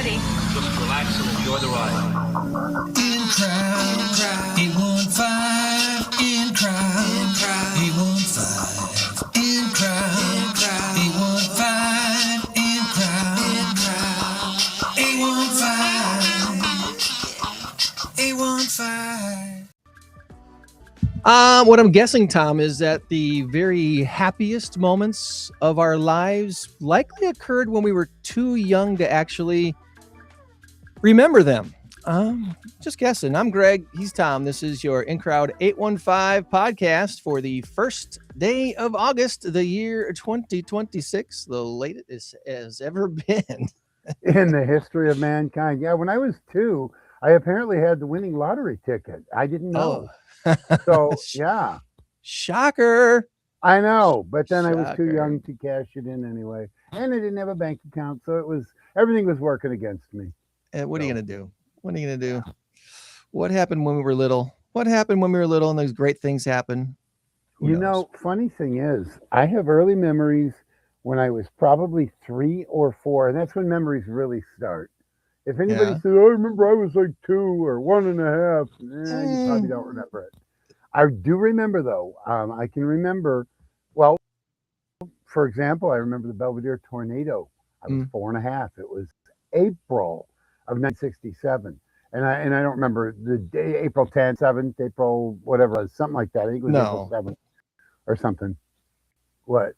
ready. Just relax and enjoy the ride. In crowd, 815, in crowd, 815, in crowd, 815, in crowd, 815, 815. What I'm guessing, Tom, is that the very happiest moments of our lives likely occurred when we were too young to actually remember them. Just guessing. I'm Greg. He's Tom. This is your In Crowd 815 podcast for the first day of August, the year 2026, the latest it has ever been. In the history of mankind. Yeah, when I was 2, I apparently had the winning lottery ticket. I didn't know. So, yeah. Shocker. I know, but then I was too Shocker. young to cash it in anyway. And I didn't have a bank account, so everything was working against me. What are you going to do? What are you going to do? What happened when we were little? What happened when we were little and those great things happen? Who You knows? know, funny thing is, I have early memories when I was probably 3 or 4, and that's when memories really start. If anybody Yeah. says, "I remember I was like 2 or 1.5," you probably don't remember it. I do remember though. I can remember. Well, for example, I remember the Belvedere tornado. I was 4.5. It was April of 1967, and I don't remember the day. April 10th, 7th, April whatever, it was, something like that. I think it was April 7th or something. What?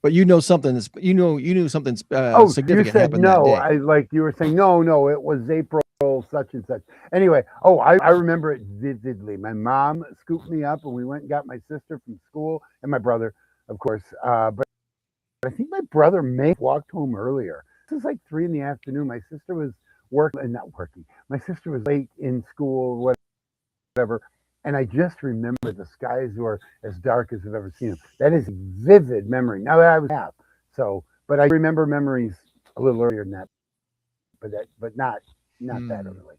But you know something. You knew something Oh, you significant said happened no. that day. Like you were saying, no, it was April such and such. Anyway, I remember it vividly. My mom scooped me up and we went and got my sister from school and my brother, of course. But I think my brother may have walked home earlier. This was like 3 in the afternoon. My sister was not working. My sister was late in school, whatever. And I just remember the skies were as dark as I've ever seen them. That is a vivid memory. Now I was half, but I remember memories a little earlier than that, but not that early.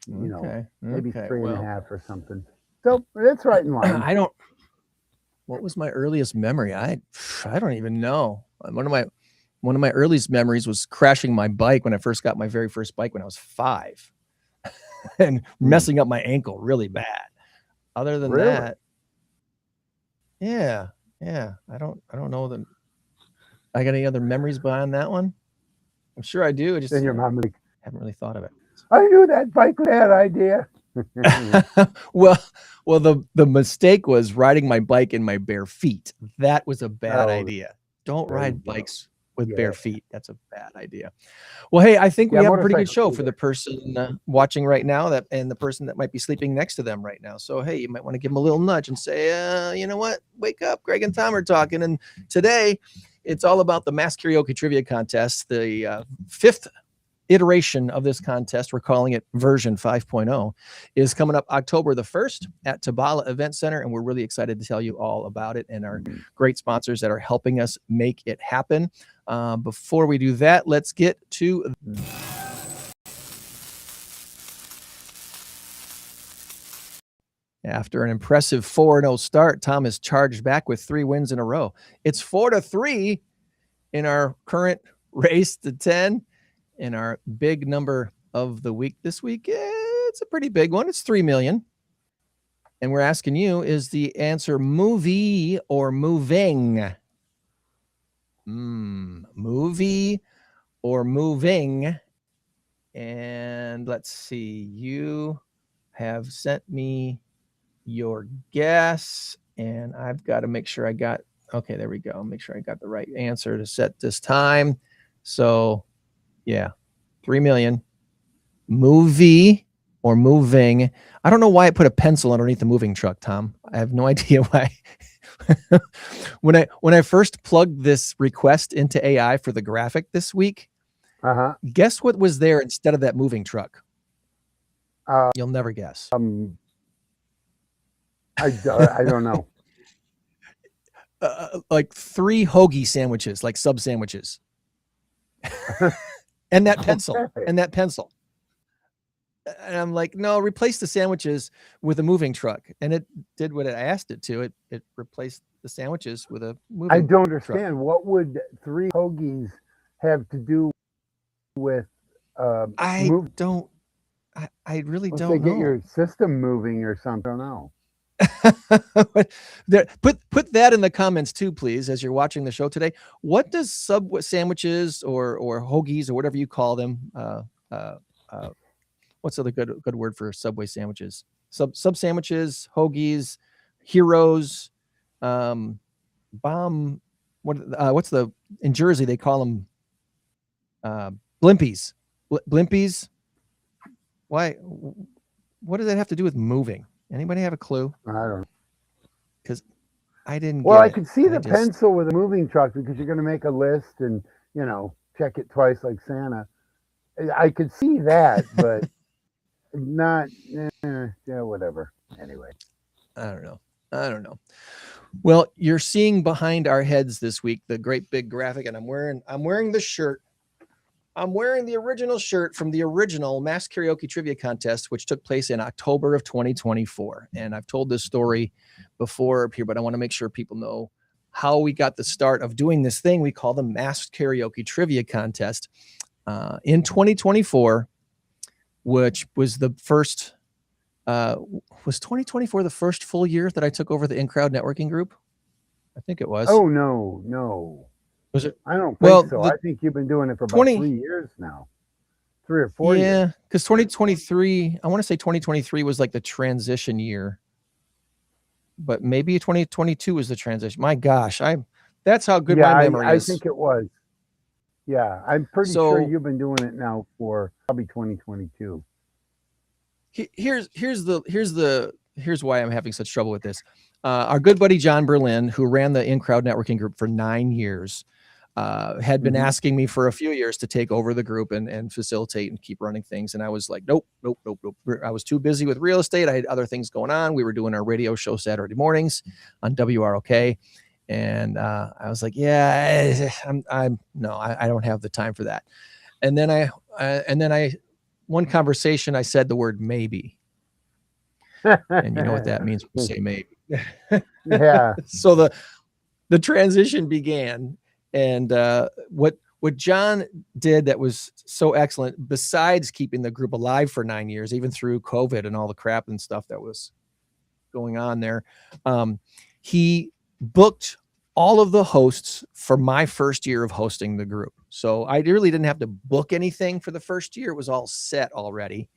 You know, maybe 3.5 or something. So that's right in line. What was my earliest memory? I don't even know. One of my earliest memories was crashing my bike when I first got my very first bike when I was 5. And messing up my ankle really bad. Other than that, yeah. I don't know that I got any other memories behind that one. I'm sure I do. I just Then your mom like, haven't really thought of it. I knew that bike was a bad idea. well, the mistake was riding my bike in my bare feet. That was a bad idea. Don't ride bikes with bare feet. That's a bad idea. Well, hey, I think we have a pretty good show for the person watching right now and the person that might be sleeping next to them right now. So, hey, you might want to give them a little nudge and say, you know what? Wake up. Greg and Tom are talking. And today it's all about the Masked Karaoke Trivia Contest, the 5th iteration of this contest. We're calling it version 5.0 is coming up October the 1st at Tebala Event Center. And we're really excited to tell you all about it and our great sponsors that are helping us make it happen. Before we do that, let's get to after an impressive 4-0 start, Tom has charged back with 3 wins in a row. It's 4-3 in our current race to 10. And our big number of the week this week, it's a pretty big one. It's 3 million. And we're asking you, is the answer movie or moving? Movie or moving? And let's see. You have sent me your guess. And I've got to make sure I got, okay, there we go. Make sure I got the right answer to set this time. So, yeah, 3 million. Movie or moving. I don't know why I put a pencil underneath the moving truck, Tom. I have no idea why. When I first plugged this request into AI for the graphic this week, guess what was there instead of that moving truck? You'll never guess. I don't know. Like 3 hoagie sandwiches, like sub sandwiches. And that pencil. And I'm like, no, replace the sandwiches with a moving truck. And it did what I asked it to. It replaced the sandwiches with a moving truck. I don't understand. What would 3 hoagies have to do with I move? don't. I really Once they don't get know. your system moving or something, I don't know. Put that in the comments too, please, as you're watching the show today. What does Subway sandwiches or hoagies or whatever you call them? Uh, what's the other good word for Subway sandwiches? Sub sandwiches, hoagies, heroes, bomb. What's the in Jersey they call them blimpies? Blimpies. Why? What does that have to do with moving? Anybody have a clue? I don't know. Because I didn't Well, get I it. could see I the just pencil with a moving truck because you're going to make a list and check it twice like Santa. I could see that, but not. Yeah, whatever. Anyway, I don't know. Well, you're seeing behind our heads this week the great big graphic, and I'm wearing the shirt. I'm wearing the original shirt from the original Masked Karaoke Trivia Contest, which took place in October of 2024. And I've told this story before up here, but I want to make sure people know how we got the start of doing this thing we call the Masked Karaoke Trivia Contest in 2024, which was the first. Was 2024 the first full year that I took over the in-crowd networking group? I think it was. oh no. Was it? I don't think Well, so. I think you've been doing it for about 20 3 years now, 3 or 4 years. Yeah, because 2023, I want to say 2023 was like the transition year, but maybe 2022 was the transition. My gosh, that's how good Yeah, my memory I is. think it was. Yeah, I'm pretty So- sure you've been doing it now for probably 2022. Here's why I'm having such trouble with this. Our good buddy John Berlin, who ran the in-crowd networking group for 9 years, had been asking me for a few years to take over the group and facilitate and keep running things. And I was like, nope. I was too busy with real estate. I had other things going on. We were doing our radio show Saturday mornings on WROK. And I was like, yeah, I don't have the time for that. And then one conversation, I said the word maybe. And you know what that means when you say maybe. Yeah. So the transition began. And what John did that was so excellent, besides keeping the group alive for 9 years, even through COVID and all the crap and stuff that was going on there, he booked all of the hosts for my first year of hosting the group. So I really didn't have to book anything for the first year. It was all set already.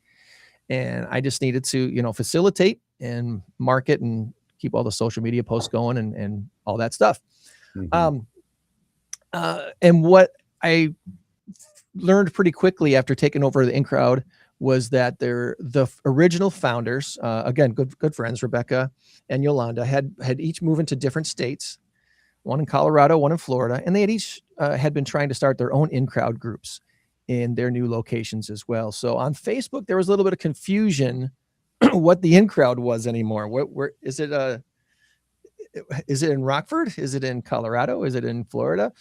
And I just needed to, facilitate and market and keep all the social media posts going and all that stuff. Mhm. And what I learned pretty quickly after taking over the in-crowd was that the original founders, again, good friends, Rebecca and Yolanda, had each moved into different states, one in Colorado, one in Florida, and they had each had been trying to start their own in-crowd groups in their new locations as well. So on Facebook, there was a little bit of confusion what the in-crowd was anymore. Where is it? Is it in Rockford? Is it in Colorado? Is it in Florida?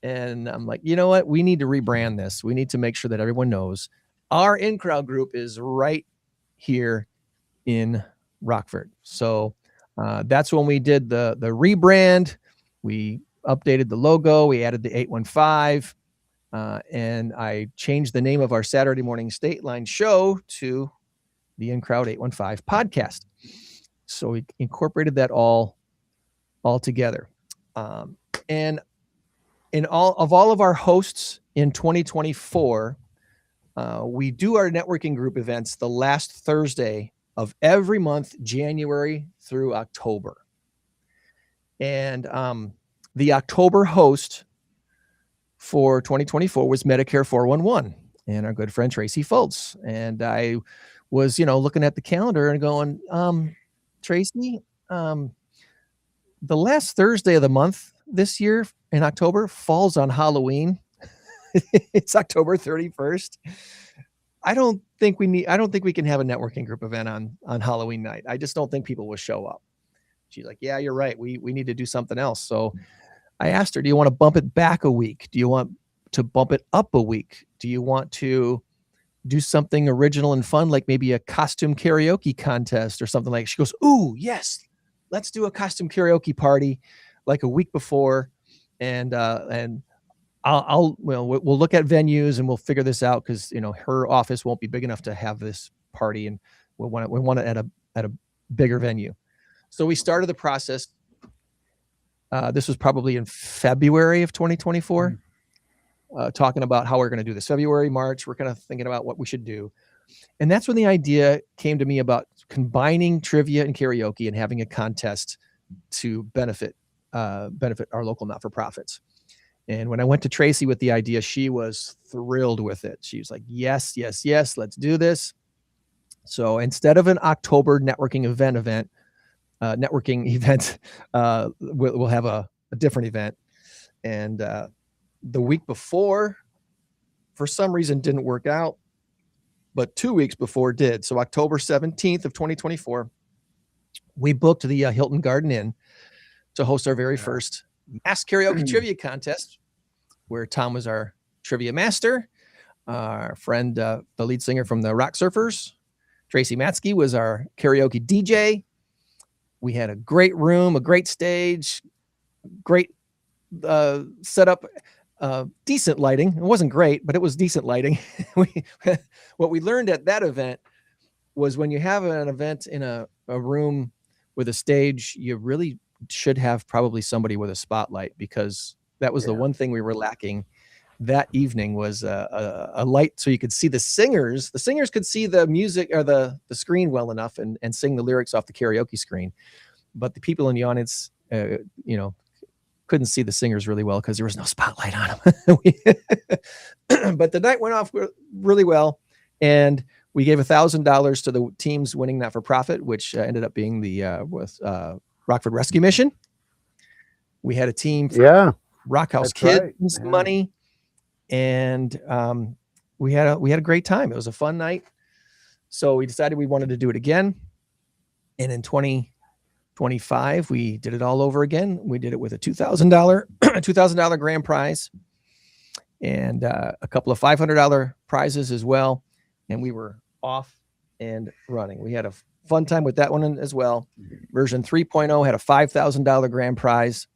And I'm like, you know what? We need to rebrand this. We need to make sure that everyone knows our in-crowd group is right here in Rockford. So that's when we did the rebrand. We updated the logo. We added the 815. And I changed the name of our Saturday morning State Line show to the In-Crowd 815 podcast. So we incorporated that all together. And in all of our hosts in 2024, we do our networking group events the last Thursday of every month, January through October. And the October host for 2024 was Medicare 411 and our good friend Tracy Foltz. And I was, looking at the calendar and going, Tracy, the last Thursday of the month this year in October falls on Halloween. It's October 31st. I don't think we can have a networking group event on Halloween night. I just don't think people will show up. She's like, yeah, you're right. We need to do something else. So I asked her, do you want to bump it back a week? Do you want to bump it up a week? Do you want to do something original and fun, like maybe a costume karaoke contest or something like that? She goes, ooh, yes, let's do a costume karaoke party like a week before. And we'll look at venues and we'll figure this out because her office won't be big enough to have this party, and we want it at a bigger venue. So we started the process. This was probably in February of 2024, talking about how we're going to do this. February, March, we're kind of thinking about what we should do. And that's when the idea came to me about combining trivia and karaoke and having a contest to benefit our local not-for-profits. And when I went to Tracy with the idea, she was thrilled with it. She was like, yes, yes, yes, let's do this. So instead of an October networking event, we'll have a different event. And the week before, for some reason, didn't work out, but 2 weeks before did. So October 17th of 2024, we booked the Hilton Garden Inn to host our very first Masked Karaoke Trivia Contest, where Tom was our trivia master. Our friend, the lead singer from the Rock Surfers, Tracy Matsky, was our karaoke DJ. We had a great room, a great stage, great setup, decent lighting. It wasn't great, but it was decent lighting. What we learned at that event was when you have an event in a room with a stage, you really should have probably somebody with a spotlight, because that was the one thing we were lacking that evening, was a light so you could see the singers. The singers could see the music or the screen well enough and sing the lyrics off the karaoke screen. But the people in the audience, couldn't see the singers really well because there was no spotlight on them. But the night went off really well, and we gave $1,000 to the teams winning not-for-profit, which ended up being the Rockford Rescue Mission. We had a team for Rock House Kids money, and we had a great time. It was a fun night, so we decided we wanted to do it again. And in 2025, we did it all over again. We did it with a $2,000 grand prize and a couple of $500 prizes as well. And we were off and running. We had a fun time with that one as well. Version 3.0 had a $5,000 grand prize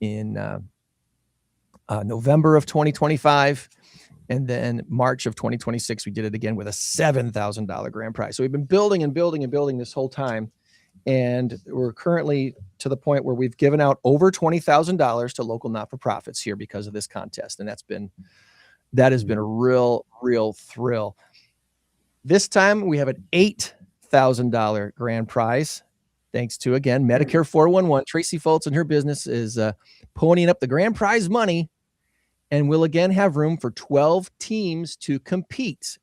in November of 2025. And then March of 2026, we did it again with a $7,000 grand prize. So we've been building and building and building this whole time. And we're currently to the point where we've given out over $20,000 to local not-for-profits here because of this contest. And that has been a real thrill. This time we have an $8,000 grand prize, thanks to, again, Medicare 411. Tracy Foltz and her business is ponying up the grand prize money, and we'll again have room for 12 teams to compete.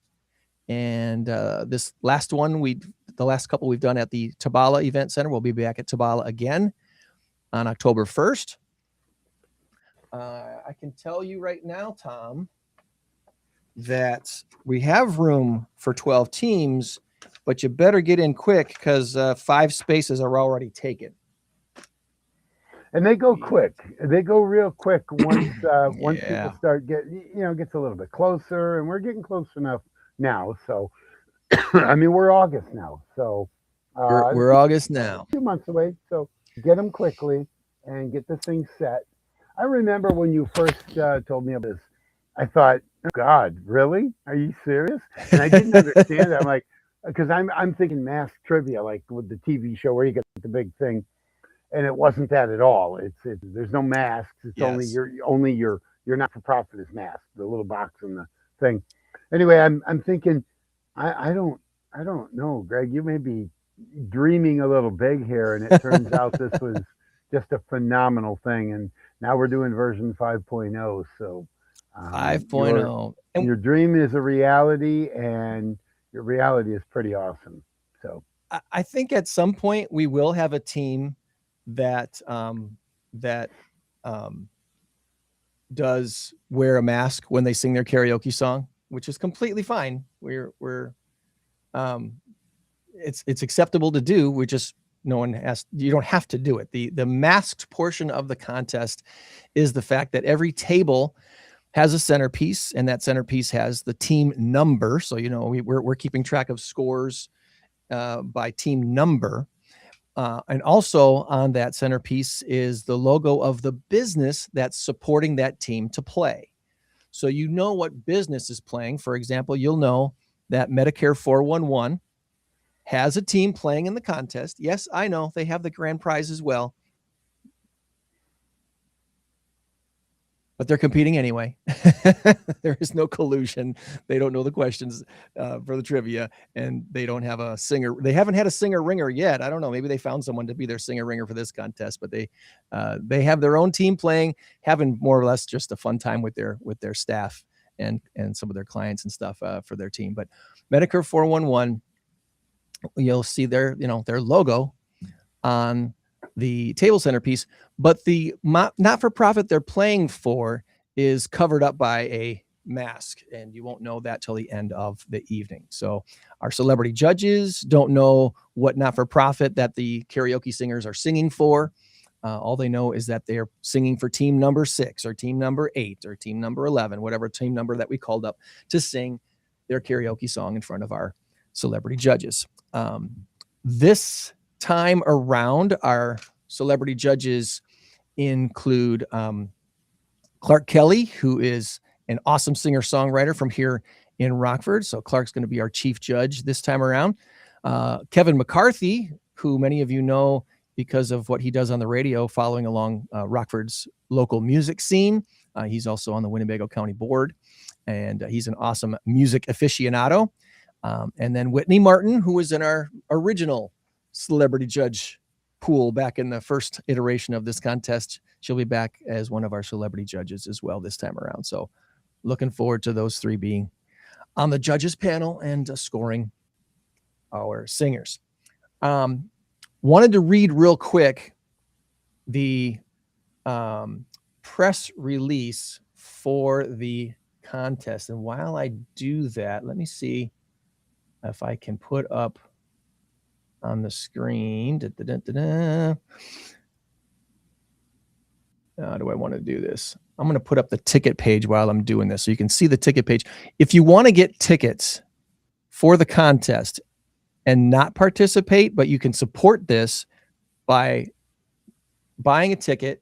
And this last one, the last couple we've done at the Tebala Event Center. We'll be back at Tebala again on October 1st. I can tell you right now, Tom, that we have room for 12 teams, but you better get in quick because 5 spaces are already taken. And they go quick. They go real quick once people start gets a little bit closer, and we're getting close enough now. So, I mean, we're August now. So we're August now. 2 months away. So get them quickly and get this thing set. I remember when you first told me about this, I thought, oh, God, really? Are you serious? And I didn't understand that. I'm like, because I'm thinking masked trivia, like with the TV show where you get the big thing. And it wasn't that at all. There's no masks. It's only your not-for-profit is masked, the little box and the thing. Anyway, I'm thinking, I don't know, Greg. You may be dreaming a little big here, and it turns out this was just a phenomenal thing. And now we're doing version 5.0. So 5.0. Your dream is a reality, and your reality is pretty awesome. So I think at some point we will have a team that does wear a mask when they sing their karaoke song, which is completely fine. It's acceptable to do. You don't have to do it. The masked portion of the contest is the fact that every table has a centerpiece, and that centerpiece has the team number. So, we're keeping track of scores by team number. And also on that centerpiece is the logo of the business that's supporting that team to play. So you know what business is playing. For example, you'll know that Medicare 411 has a team playing in the contest. Yes, I know they have the grand prize as well, but they're competing anyway. There is no collusion. They don't know the questions for the trivia, and they don't have a singer. They haven't had a singer ringer yet. I don't know. Maybe they found someone to be their singer ringer for this contest, but they have their own team playing, having more or less just a fun time with their staff and some of their clients and stuff for their team. But Medicare 411, you'll see their logo on the table centerpiece, but the not-for-profit they're playing for is covered up by a mask, and you won't know that till the end of the evening. So our celebrity judges don't know what not-for-profit that the karaoke singers are singing for. All they know is that they're singing for team number 6 or team number 8 or team number 11, whatever team number that we called up to sing their karaoke song in front of our celebrity judges. This time around, our celebrity judges include Clark Kelly, who is an awesome singer-songwriter from here in Rockford. So Clark's going to be our chief judge this time around. Kevin McCarthy, who many of you know because of what he does on the radio, following along Rockford's local music scene. He's also on the Winnebago County Board, and he's an awesome music aficionado. And then Whitney Martin, who was in our original celebrity judge pool back in the first iteration of this contest. She'll be back as one of our celebrity judges as well this time around. So looking forward to those three being on the judges panel and scoring our singers. Wanted to read real quick the press release for the contest. And while I do that, let me see if I can put up on the screen. How do I want to do this? I'm going to put up the ticket page while I'm doing this so you can see the ticket page. If you want to get tickets for the contest and not participate, but you can support this by buying a ticket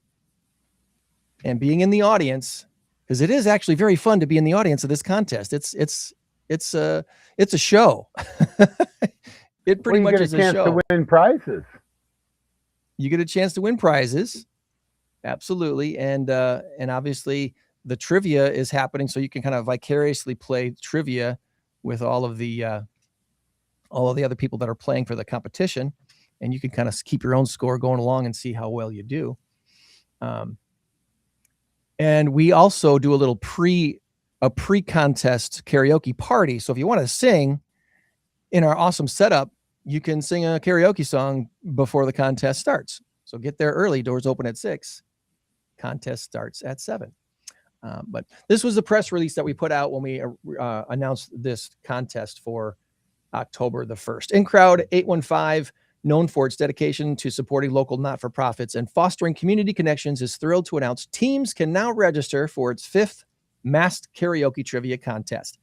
and being in the audience, because it is actually very fun to be in the audience of this contest. It's a show. It pretty much is a show. You get a chance to win prizes. You get a chance to win prizes. Absolutely. And obviously the trivia is happening, so you can kind of vicariously play trivia with all of the other people that are playing for the competition, and you can kind of keep your own score going along and see how well you do. And we also do a little pre-contest karaoke party. So if you want to sing in our awesome setup, you can sing a karaoke song before the contest starts. So get there early. Doors open at 6. Contest starts at 7. But this was the press release that we put out when we announced this contest for October the 1st. In Crowd 815, known for its dedication to supporting local not-for-profits and fostering community connections, is thrilled to announce teams can now register for its 5th Masked Karaoke Trivia Contest.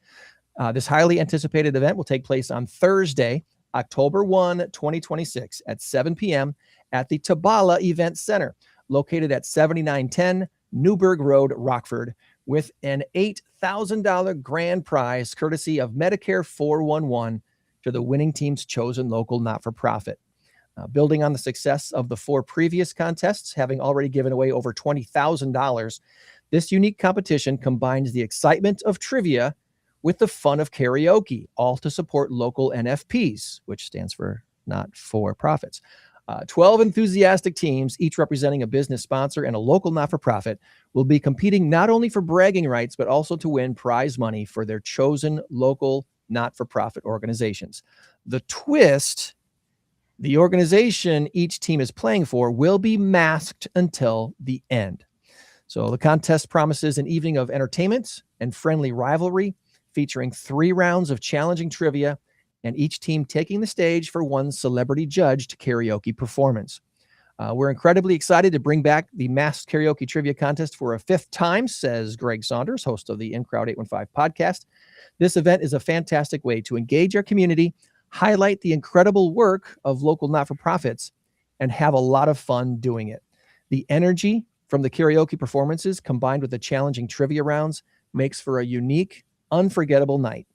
This highly anticipated event will take place on Thursday, October 1, 2026 at 7 p.m. at the Tebala Event Center, located at 7910 Newburgh Road, Rockford, with an $8,000 grand prize courtesy of Medicare 411 to the winning team's chosen local not-for-profit. Building on the success of the 4 previous contests, having already given away over $20,000, this unique competition combines the excitement of trivia with the fun of karaoke, all to support local NFPs, which stands for not-for-profits. 12 enthusiastic teams, each representing a business sponsor and a local not-for-profit, will be competing not only for bragging rights, but also to win prize money for their chosen local not-for-profit organizations. The twist: the organization each team is playing for will be masked until the end. So the contest promises an evening of entertainment and friendly rivalry, featuring 3 rounds of challenging trivia, and each team taking the stage for one celebrity-judged karaoke performance. We're incredibly excited to bring back the Masked Karaoke Trivia Contest for a 5th time, says Greg Saunders, host of the In Crowd 815 podcast. This event is a fantastic way to engage our community, highlight the incredible work of local not-for-profits, and have a lot of fun doing it. The energy from the karaoke performances, combined with the challenging trivia rounds, makes for a unique, unforgettable night.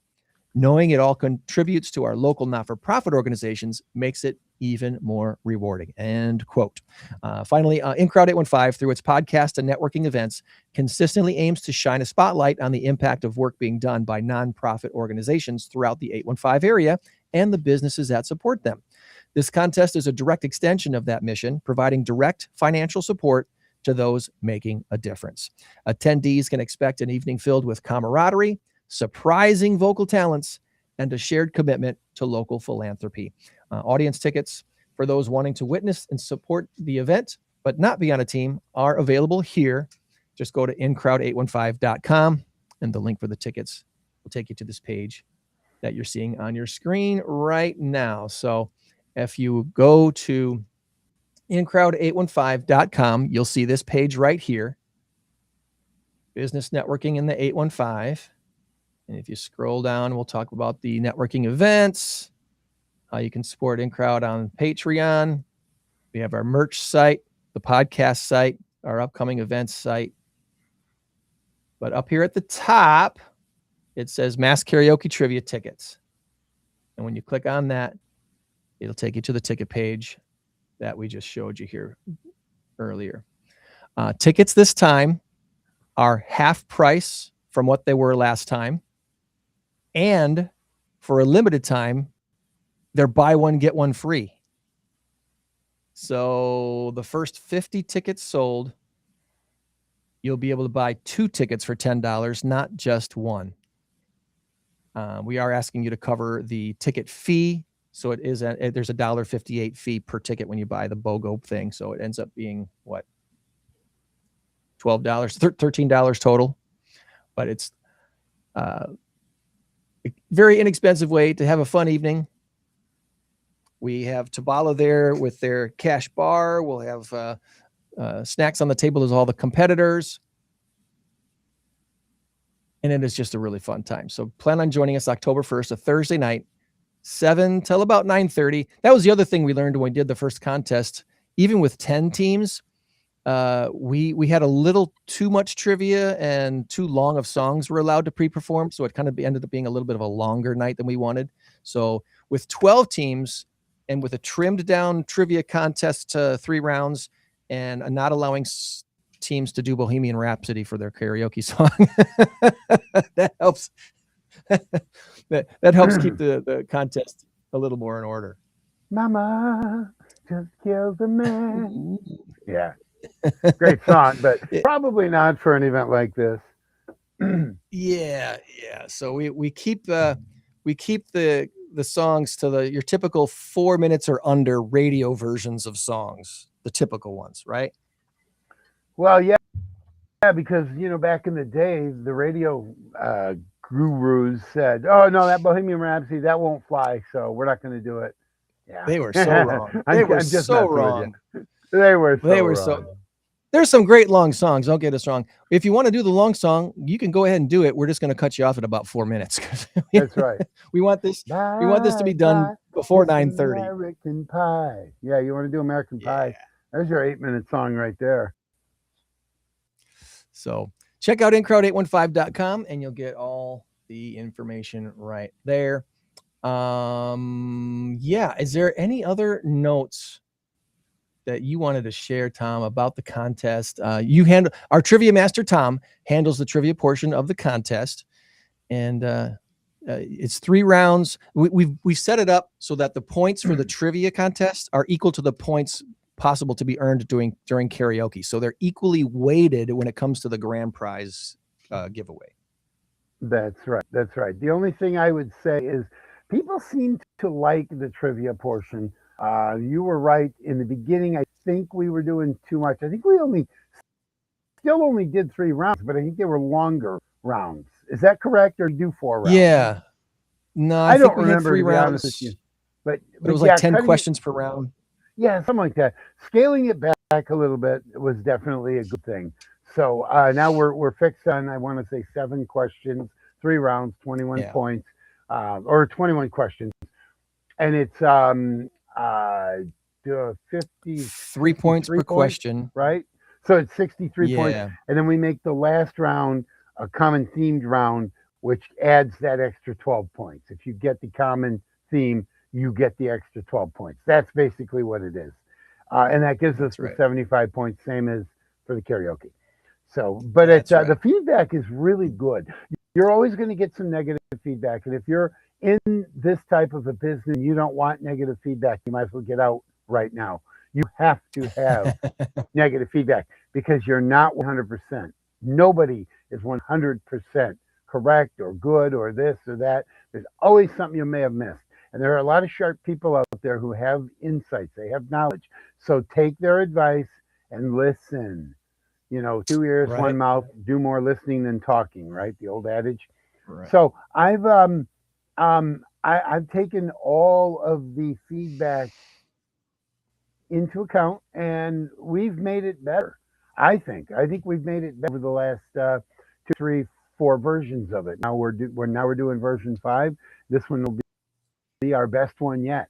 Knowing it all contributes to our local not-for-profit organizations makes it even more rewarding. End quote. Finally, In Crowd 815, through its podcast and networking events, consistently aims to shine a spotlight on the impact of work being done by nonprofit organizations throughout the 815 area and the businesses that support them. This contest is a direct extension of that mission, providing direct financial support to those making a difference. Attendees can expect an evening filled with camaraderie, surprising vocal talents, and a shared commitment to local philanthropy. Audience tickets for those wanting to witness and support the event but not be on a team are available here. Just go to incrowd815.com, and the link for the tickets will take you to this page that you're seeing on your screen right now. So if you go to incrowd815.com, you'll see this page right here, business networking in the 815. And if you scroll down, we'll talk about the networking events, how you can support InCrowd on Patreon. We have our merch site, the podcast site, our upcoming events site. But up here at the top, it says Mass Karaoke Trivia Tickets. And when you click on that, it'll take you to the ticket page that we just showed you here earlier. Tickets this time are half price from what they were last time. And for a limited time, they're buy one, get one free. So the first 50 tickets sold, you'll be able to buy 2 tickets for $10, not just one. We are asking you to cover the ticket fee. So it is there's a $1.58 fee per ticket when you buy the BOGO thing. So it ends up being what? $12, $13 total. But it's a very inexpensive way to have a fun evening. We have Tebala there with their cash bar. We'll have snacks on the table as all the competitors. And it is just a really fun time. So plan on joining us October 1st, a Thursday night, 7 till about 9:30. That was the other thing we learned when we did the first contest. Even with 10 teams, we had a little too much trivia and too long of songs were allowed to pre-perform. So it kind of ended up being a little bit of a longer night than we wanted. So with 12 teams and with a trimmed down trivia contest to 3 rounds and not allowing teams to do Bohemian Rhapsody for their karaoke song, that helps. that helps keep the contest a little more in order. Mama just killed the man. Yeah. Great song, but probably not for an event like this. Yeah. So we keep the songs to your typical 4 minutes or under radio versions of songs, the typical ones, right? Well, yeah, because back in the day, the radio gurus said, "Oh no, that Bohemian Rhapsody that won't fly, so we're not going to do it." Yeah, they were so wrong. They were so wrong. They were wrong. There's some great long songs. Don't get us wrong. If you want to do the long song, you can go ahead and do it. We're just going to cut you off at about 4 minutes. That's right. We want this to be done before 9:30. American Pie. Yeah, you want to do American Pie? There's your 8-minute song right there. So check out incrowd815.com and you'll get all the information right there. Is there any other notes that you wanted to share, Tom, about the contest? Our trivia master, Tom, handles the trivia portion of the contest, and it's 3 rounds. We've set it up so that the points for the trivia contest are equal to the points possible to be earned during karaoke. So they're equally weighted when it comes to the grand prize giveaway. That's right. The only thing I would say is people seem to like the trivia portion. You were right in the beginning. I think we were doing too much. I think we still only did 3 rounds, but I think they were longer rounds. Is that correct? Or do 4 rounds? Yeah. No, I don't think we remember, had 3 rounds. With you. But it was like 10 questions per round. Yeah, something like that. Scaling it back a little bit was definitely a good thing. So now we're fixed on, I want to say 7 questions, 3 rounds, 21 points, or 21 questions. And it's 53 points per question. Right? So it's 63 points. And then we make the last round a common themed round, which adds that extra 12 points. If you get the common theme, you get the extra 12 points. That's basically what it is. And that gives us That's right. the 75 points, same as for the karaoke. So, but That's right. the feedback is really good. You're always going to get some negative feedback. And if you're in this type of a business and you don't want negative feedback, you might as well get out right now. You have to have negative feedback because you're not 100%. Nobody is 100% correct or good or this or that. There's always something you may have missed. And there are a lot of sharp people out there who have insights, they have knowledge. So take their advice and listen. You know, 2 ears, Right. 1 mouth, do more listening than talking, right? The old adage. Right. So I've taken all of the feedback into account, and we've made it better. I think we've made it better over the last 2, 3, 4 versions of it. Now we're doing version 5. This one will be our best one yet.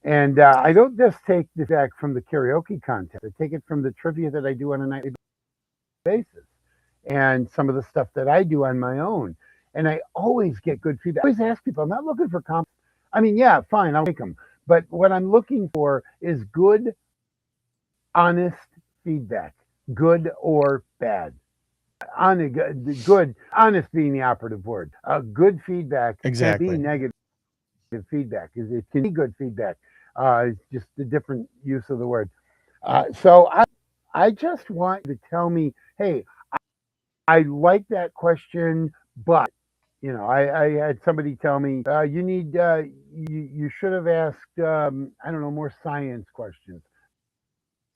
And I don't just take this back from the karaoke contest. I take it from the trivia that I do on a nightly basis, and some of the stuff that I do on my own. And I always get good feedback. I always ask people. I'm not looking for compliments. I mean, yeah, fine, I'll take them. But what I'm looking for is good, honest feedback, good or bad. Good, honest being the operative word. Good feedback Exactly. can be negative feedback. It can be good feedback. It's just a different use of the word. So I just want you to tell me, hey, I like that question, but you know, I had somebody tell me you should have asked I don't know, more science questions.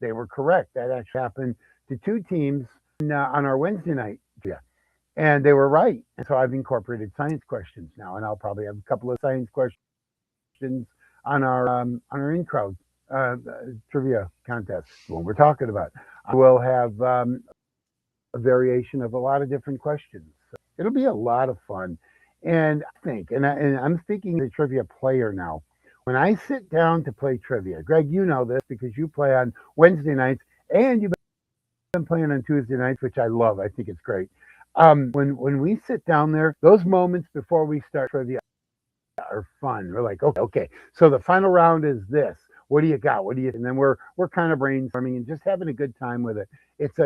They were correct. That actually happened to 2 teams on our Wednesday night, yeah, and they were right. And so I've incorporated science questions now, and I'll probably have a couple of science questions on our in-crowd trivia contest when we're talking about. I will have a variation of a lot of different questions. So it'll be a lot of fun. And I think, and I'm speaking as a trivia player now. When I sit down to play trivia, Greg, you know this because you play on Wednesday nights and you've been playing on Tuesday nights, which I love. I think it's great. When we sit down there, those moments before we start trivia are fun. We're like, okay. So the final round is this. What do you got? What do you? And then we're kind of brainstorming and just having a good time with it. It's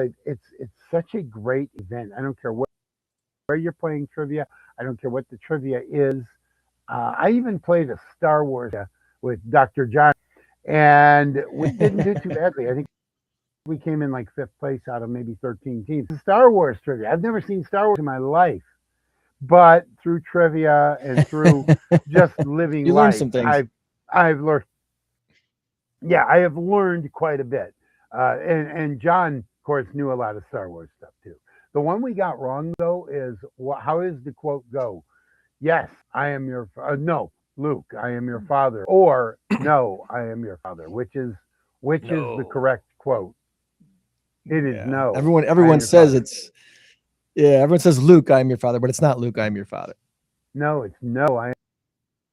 such a great event. I don't care where you're playing trivia. I don't care what the trivia is. I even played a Star Wars with Dr. John, and we didn't do too badly. I think we came in like 5th place out of maybe 13 teams. Star Wars trivia. I've never seen Star Wars in my life, but through trivia and through just living You life, learned some things. I've learned. Yeah, I have learned quite a bit. And John, of course, knew a lot of Star Wars stuff too. The one we got wrong though is how does the quote go? Yes, I am your no, Luke, I am your father, or no, I am your father. Which is the correct quote? It is no. Everyone says it's everyone says Luke, I am your father, but it's not Luke, I am your father. No, it's no, I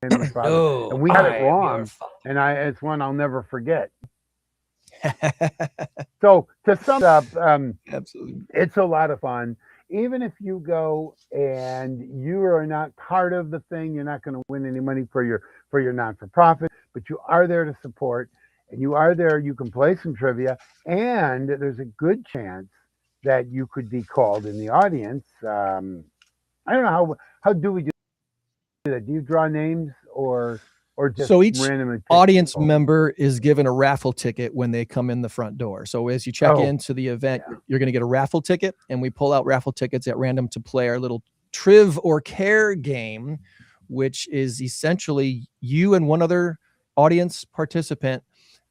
am your father. No, and we got I it am wrong, your father. and it's one I'll never forget. So to sum up, Absolutely. it's a lot of fun. Even if you go and you are not part of the thing, you're not going to win any money for your non-for-profit, but you are there to support, and you are there. You can play some trivia, and there's a good chance that you could be called in the audience. I don't know how do we do that? Do you draw names or just So each randomly pick audience people? member is given a raffle ticket when they come in the front door. So as you check into the event, you're going to get a raffle ticket, and we pull out raffle tickets at random to play our little Triv or Care game, which is essentially you and one other audience participant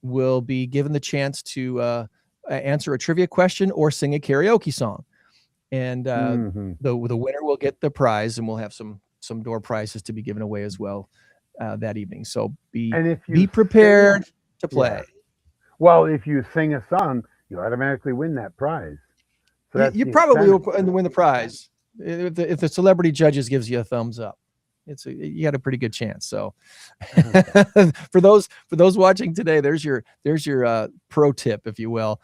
will be given the chance to answer a trivia question or sing a karaoke song. And the winner will get the prize, and we'll have some door prizes to be given away as well that evening. So be prepared to play. Yeah. Well, if you sing a song, you automatically win that prize. So you probably will win the prize if the celebrity judges gives you a thumbs up. You got a pretty good chance. So for those watching today, there's your pro tip, if you will.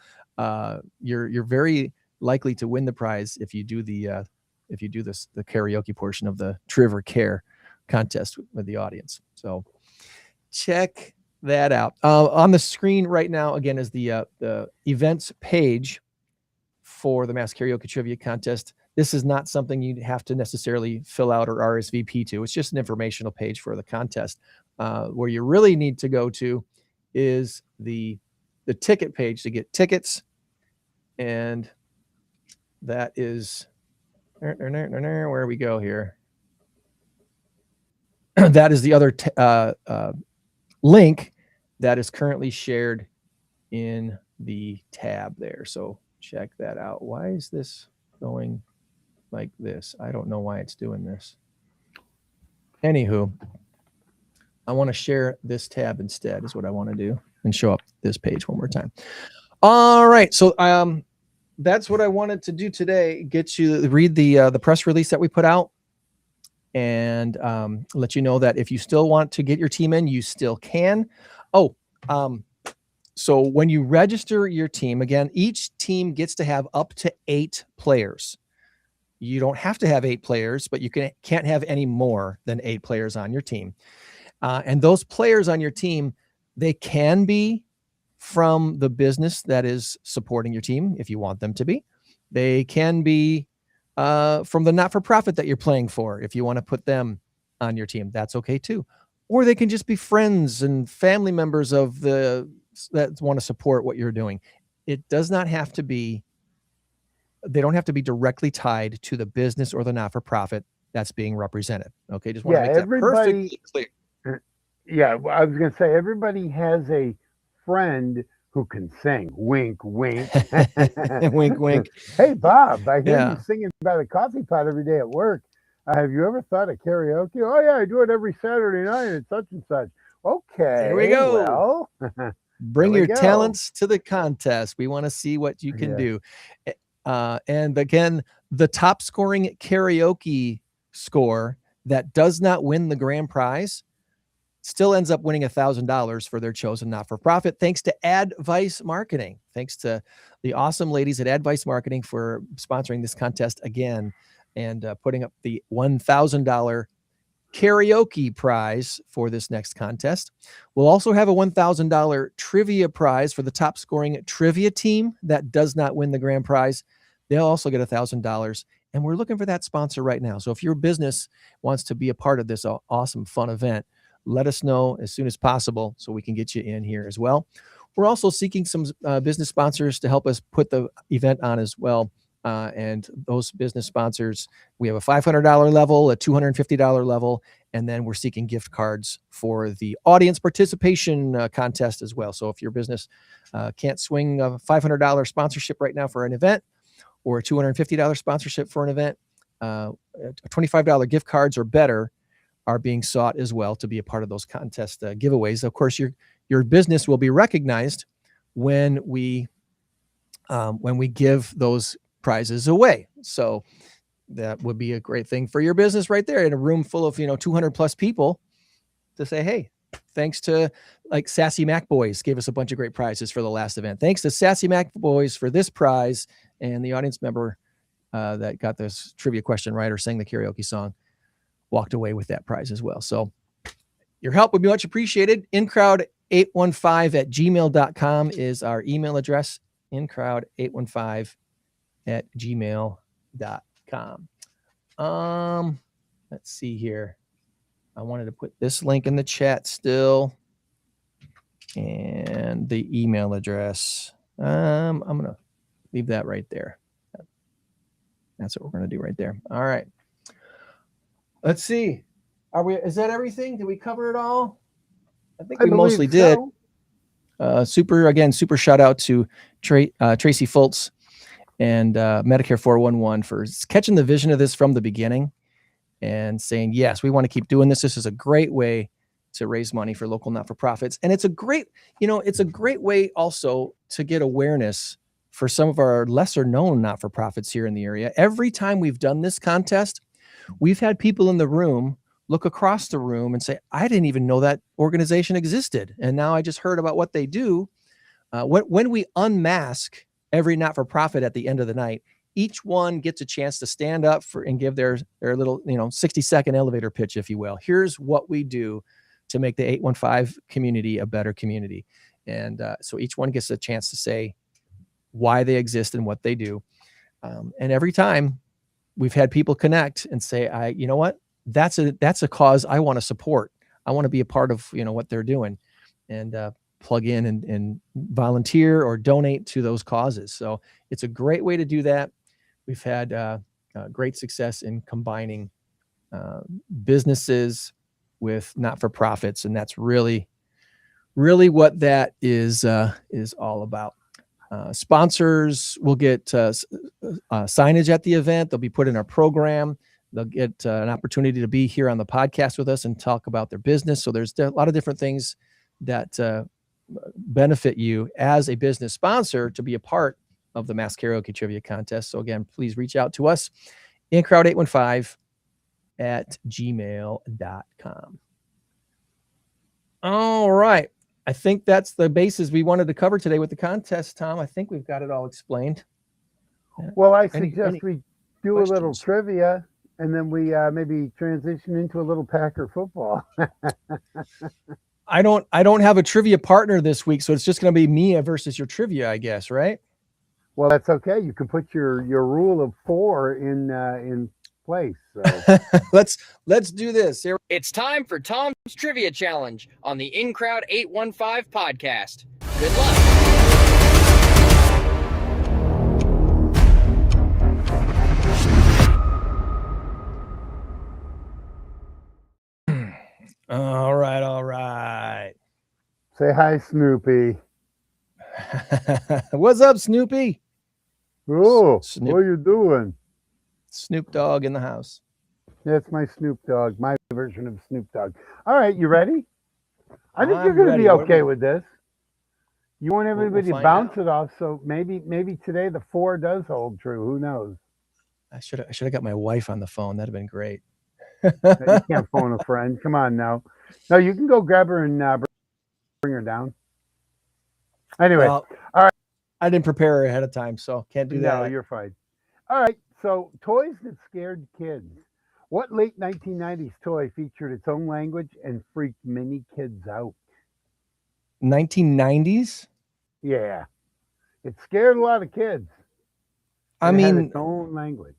You're very likely to win the prize if you do the if you do the karaoke portion of the Triv or Care contest with the audience. So check that out. On the screen right now, again, is the events page for the Mass Karaoke Trivia Contest. This is not something you have to necessarily fill out or RSVP to. It's just an informational page for the contest. Where you really need to go to is the ticket page to get tickets. And that is, where we go here. That is the other link that is currently shared in the tab there. So check that out. Why is this going like this? I don't know why it's doing this. Anywho, I want to share this tab instead is what I want to do, and show up this page one more time. All right. So that's what I wanted to do today. Get you to read the press release that we put out, and let you know that if you still want to get your team in, you still can. So when you register your team, again, each team gets to have up to 8 players. You don't have to have 8 players, but you can't have any more than 8 players on your team. And those players on your team, they can be from the business that is supporting your team if you want them to be. They can be from the not-for-profit that you're playing for if you want to put them on your team. That's okay too. Or they can just be friends and family members of that want to support what you're doing. It does not have to be, they don't have to be directly tied to the business or the not-for-profit that's being represented. Okay, just want to make that perfectly clear. Yeah, I was going to say, everybody has a friend who can sing. Wink, wink. Wink, wink. Hey, Bob, I hear you singing by the coffee pot every day at work. Have you ever thought of karaoke? Oh, yeah, I do it every Saturday night at such and such. Okay. Here we go. Well, bring your talents to the contest. We want to see what you can do. And again, the top scoring karaoke score that does not win the grand prize still ends up winning $1,000 for their chosen not-for-profit, thanks to Advice Marketing. Thanks to the awesome ladies at Advice Marketing for sponsoring this contest again and putting up the $1,000 karaoke prize for this next contest. We'll also have a $1,000 trivia prize for the top scoring trivia team that does not win the grand prize. They'll also get $1,000. And we're looking for that sponsor right now. So if your business wants to be a part of this awesome, fun event, let us know as soon as possible so we can get you in here as well. We're also seeking some business sponsors to help us put the event on as well. And those business sponsors, we have a $500 level, a $250 level, and then we're seeking gift cards for the audience participation contest as well. So if your business can't swing a $500 sponsorship right now for an event, or a $250 sponsorship for an event, $25 gift cards or better are being sought as well to be a part of those contest giveaways. Of course, your business will be recognized when we give those prizes away. So that would be a great thing for your business right there in a room full of 200 plus people to say, hey, thanks to like Sassy Mac Boys gave us a bunch of great prizes for the last event. Thanks to Sassy Mac Boys for this prize, and the audience member that got this trivia question right or sang the karaoke song walked away with that prize as well. So your help would be much appreciated. incrowd815@gmail.com is our email address. incrowd815@gmail.com. Let's see here. I wanted to put this link in the chat still, and the email address. I'm going to leave that right there. That's what we're going to do right there. All right. Let's see. Is that everything? Did we cover it all? I think we mostly did. Super shout out to Tracy Fultz and Medicare 411 for catching the vision of this from the beginning and saying, yes, we want to keep doing this. This is a great way to raise money for local not-for-profits. And it's a great way also to get awareness for some of our lesser known not-for-profits here in the area. Every time we've done this contest, we've had people in the room look across the room and say, I didn't even know that organization existed. And now I just heard about what they do. When we unmask every not-for-profit at the end of the night, each one gets a chance to stand up and give their little 60-second elevator pitch, if you will. Here's what we do to make the 815 community a better community. And so each one gets a chance to say why they exist and what they do. And every time we've had people connect and say, you know what, that's a cause I want to support. I want to be a part of, what they're doing, and plug in and volunteer or donate to those causes. So it's a great way to do that. We've had great success in combining businesses with not-for-profits, and that's really what that is all about. Sponsors will get signage at the event. They'll be put in our program. They'll get an opportunity to be here on the podcast with us and talk about their business. So there's a lot of different things that benefit you as a business sponsor to be a part of the Masked Karaoke Trivia Contest. So again, please reach out to us, incrowd815@gmail.com. All right. I think that's the bases we wanted to cover today with the contest, Tom. I think we've got it all explained. Well, I suggest we do questions? a little trivia, and then we maybe transition into a little Packer football. I don't have a trivia partner this week, so it's just going to be me versus your trivia, I guess, right? Well, that's okay. You can put your rule of 4 in place. So. Let's do this. Here. It's time for Tom's Trivia Challenge on the In Crowd 815 podcast. Good luck. All right. Say hi, Snoopy. What's up, Snoopy? Oh, Snoop. what are you doing? Snoop Dogg in the house. That's my Snoop Dogg, my version of Snoop Dogg. All right, you ready? I think you're I'm going to ready. be okay with this. You want everybody We'll to bounce it off, so maybe today the 4 does hold true. Who knows? I should have got my wife on the phone. That'd have been great. You can't phone a friend. Come on now. No, you can go grab her and bring her down. Anyway, Well, all right. I didn't prepare her ahead of time, so can't do that. No, you're fine. All right, so toys that scared kids. What late 1990s toy featured its own language and freaked many kids out? 1990s? Yeah, it scared a lot of kids. I It had mean, its own language.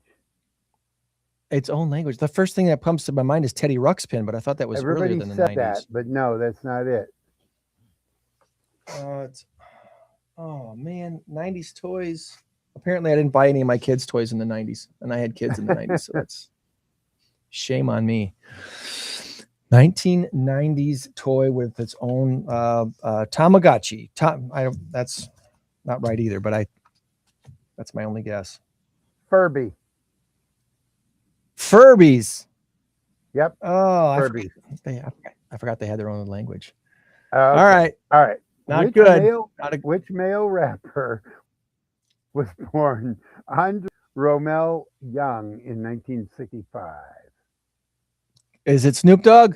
its own language. The first thing that comes to my mind is Teddy Ruxpin, but I thought that was Everybody earlier than the said 90s. that, but no, that's not it. Oh man, 90s toys. Apparently I didn't buy any of my kids' toys in the 90s, and I had kids in the 90s, so that's shame on me. 1990s toy with its own Tamagotchi. That's not right either, but that's my only guess. Furby. Furbies. Yep. Oh, Furbies. I forgot they had their own language. Okay. All right. All right. Not good. Which male rapper was born Andre Romel Young in 1965? Is it Snoop Dogg?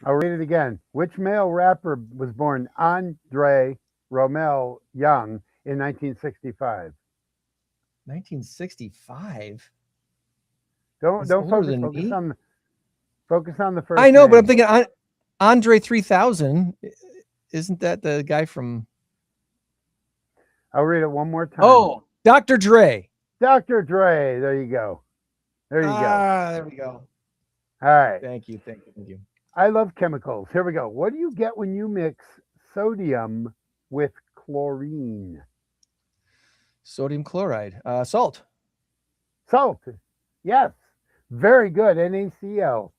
I'll read it again. Which male rapper was born Andre Romel Young in 1965? 1965. Don't That's older focus. than Focus me. on the first. I know, but I'm name. thinking Andre 3000. Isn't that the guy from? I'll read it one more time. Oh, Dr. Dre. Dr. Dre. There you go. There you go. There we go. All right. Thank you. I love chemicals. Here we go. What do you get when you mix sodium with chlorine? Sodium chloride. Salt. Salt. Yes. Very good. NaCl.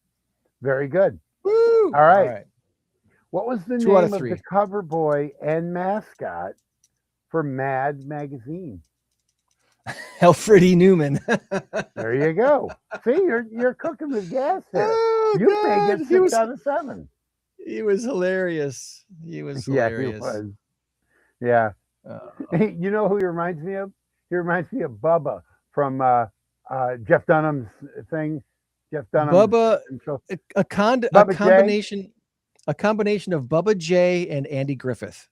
Very good. Woo! All right. What was the 2 out name of of 3. the cover boy and mascot for Mad magazine? Alfred Newman. There you go. See, you're cooking with gas here. Oh, You may God. get 6 out of 7. He was hilarious. Yeah, he was. Yeah. Hey, you know who he reminds me of? He reminds me of Bubba from Jeff Dunham's thing. Jeff Dunham. Bubba, a Bubba combination of Bubba J and Andy Griffith.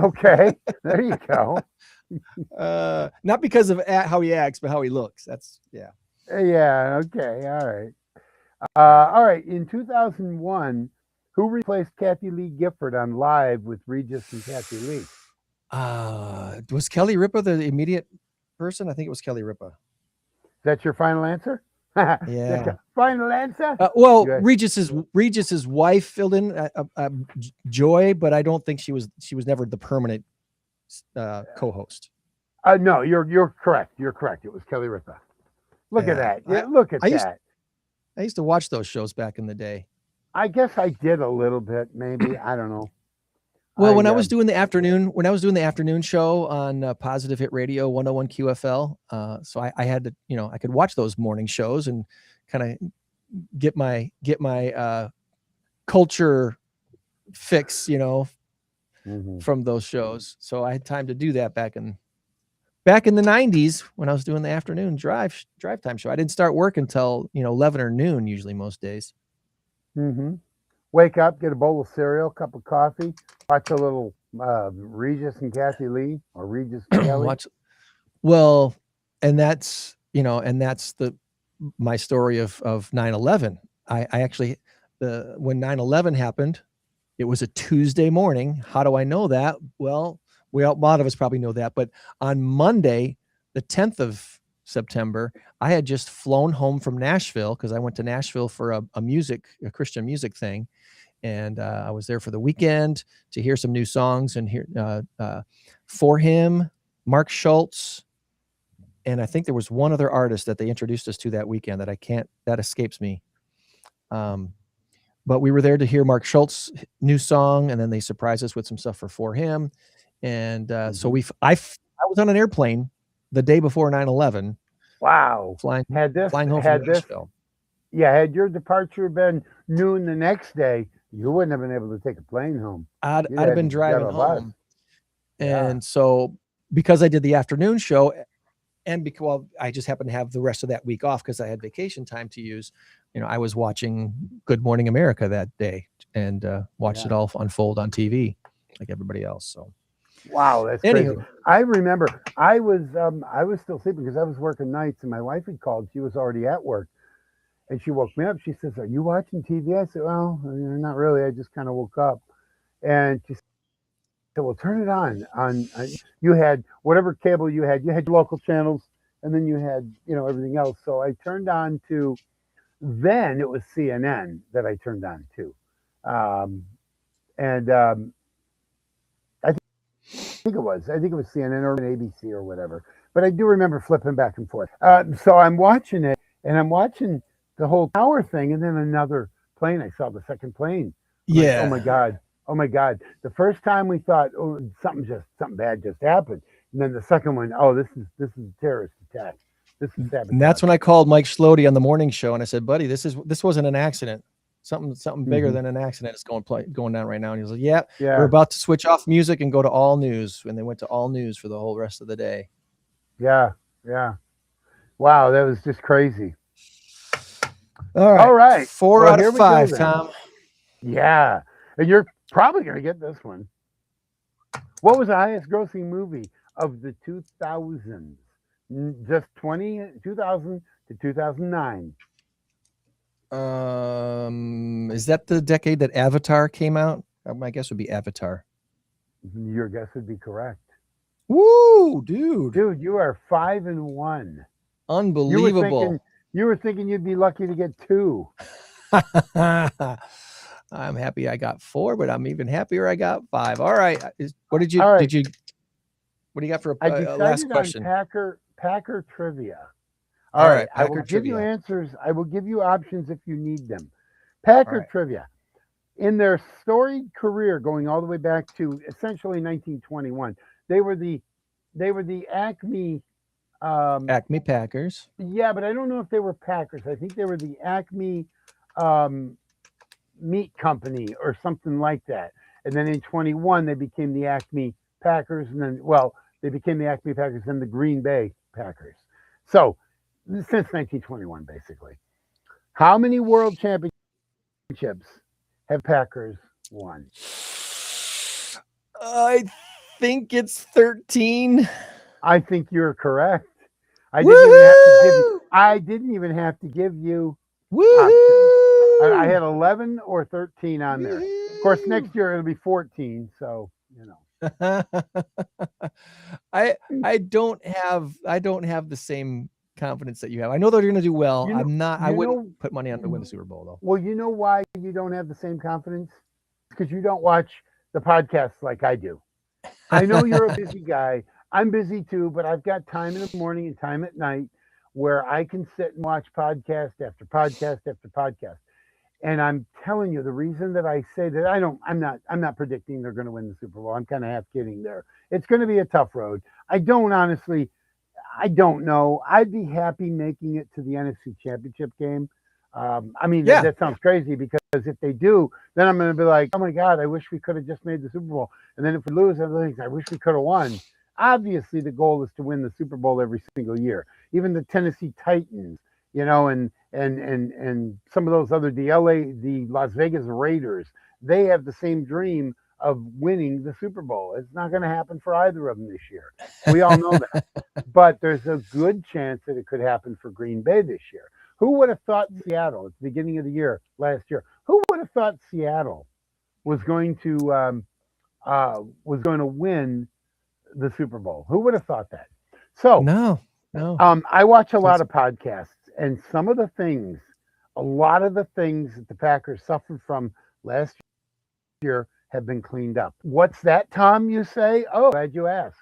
Okay, there you go. Not because of how he acts, but how he looks. That's yeah. Yeah. Okay. All right. All right. In 2001, who replaced Kathy Lee Gifford on Live with Regis and Kathy Lee? Was Kelly Ripa the immediate person? I think it was Kelly Ripa. Is that your final answer? That's Yeah. your final answer? Well, Good. Regis's wife filled in Joy, but I don't think she was never the permanent co-host. No, you're correct. You're correct. It was Kelly Ripa. Look at that. I- Look at I used- that. I used to watch those shows back in the day. I guess I did a little bit, maybe. I don't know. Well, when I was doing the afternoon show on Positive Hit Radio 101 QFL, so I had to, I could watch those morning shows and kind of get my culture fix, from those shows. So I had time to do that back in the 90s when I was doing the afternoon drive time show. I didn't start work until 11 or noon usually most days. Mm-hmm. Wake up, get a bowl of cereal, cup of coffee, watch a little Regis and Kathy Lee or Regis and Kelly. Well, and that's my story of 9/11. I actually when 9/11 happened, it was a Tuesday morning. How do I know that? Well, a lot of us probably know that, but on Monday, the 10th of September, I had just flown home from Nashville because I went to Nashville for a Christian music thing. And I was there for the weekend to hear some new songs and hear For Him, Mark Schultz. And I think there was one other artist that they introduced us to that weekend that escapes me. But we were there to hear Mark Schultz's new song, and then they surprised us with some stuff for Him. And so I was on an airplane the day before 9/11. Wow. Flying home from Nashville. Yeah, had your departure been noon the next day, you wouldn't have been able to take a plane home. I'd have been driving home. Yeah. And so because I did the afternoon show and because I just happened to have the rest of that week off because I had vacation time to use, I was watching Good Morning America that day and watched it all unfold on TV like everybody else. So wow, that's crazy. I remember I was still sleeping because I was working nights and my wife had called. She was already at work. And she woke me up. She says, "Are you watching TV?" I said, "Well, not really. I just kind of woke up." And she said, "Well, turn it on. You had whatever cable you had. You had your local channels, and then you had everything else." So I turned on to. Then it was CNN that I turned on to, and I think it was CNN or ABC or whatever. But I do remember flipping back and forth. So I'm watching it, and I'm watching the whole tower thing, and then another plane. I saw the second plane. Yeah. Like, oh my God. The first time we thought, oh, something bad just happened. And then the second one, oh, this is a terrorist attack. This is sabotage. And that's when I called Mike Schlody on the morning show and I said, "Buddy, this wasn't an accident. Something bigger than an accident is going down right now." And he was like, yeah, we're about to switch off music and go to all news. And they went to all news for the whole rest of the day. Yeah. Wow, that was just crazy. All right. 4 out of 5, go, Tom. Yeah. And you're probably going to get this one. What was the highest grossing movie of the 2000s? Just 2000 to 2009. Is that the decade that Avatar came out? My guess would be Avatar. Your guess would be correct. Woo, dude. Dude, you are 5-1. Unbelievable. You were thinking you'd be lucky to get 2. I'm happy I got 4, but I'm even happier I got 5. All right. What do you got for a last question? Packer trivia. All right. I will give you answers. I will give you options if you need them. Packer trivia. In their storied career, going all the way back to essentially 1921, they were the Acme Acme Packers. Yeah, but I don't know if they were Packers. I think they were the Acme Meat Company or something like that. And then in 21, they became the Acme Packers, and then they became the Acme Packers and the Green Bay Packers. So since 1921, basically, how many world championships have Packers won? I think it's 13. I think you're correct. Woohoo! I didn't even have to give you options. I Woohoo! had 11 or 13 on there. Of course, next year it'll be 14. So I don't have the same confidence that you have. I know that you're going to do well. You know, I you wouldn't know. put money on to win the Super Bowl though. Well, you know why you don't have the same confidence? Because you don't watch the podcasts like I do. I know you're a busy guy. I'm busy too, but I've got time in the morning and time at night where I can sit and watch podcast after podcast after podcast. And I'm telling you, the reason that I say that I'm not predicting they're going to win the Super Bowl. I'm kind of half kidding there. It's going to be a tough road. I don't know. I'd be happy making it to the NFC Championship game. I mean, Yeah. that sounds crazy because if they do, then I'm going to be like, oh my God, I wish we could have just made the Super Bowl. And then if we lose, I'm like, I wish we could have won. Obviously, the goal is to win the Super Bowl every single year. Even the Tennessee Titans, and some of those other the Las Vegas Raiders, they have the same dream of winning the Super Bowl. It's not going to happen for either of them this year. We all know that. But there's a good chance that it could happen for Green Bay this year. Who would have thought Seattle at the beginning of the year last year? Who would have thought Seattle was going to win the Super Bowl? Who would have thought that? So No. I watch a lot of podcasts, and a lot of the things that the Packers suffered from last year have been cleaned up. What's that, Tom? You say? Oh, glad you asked.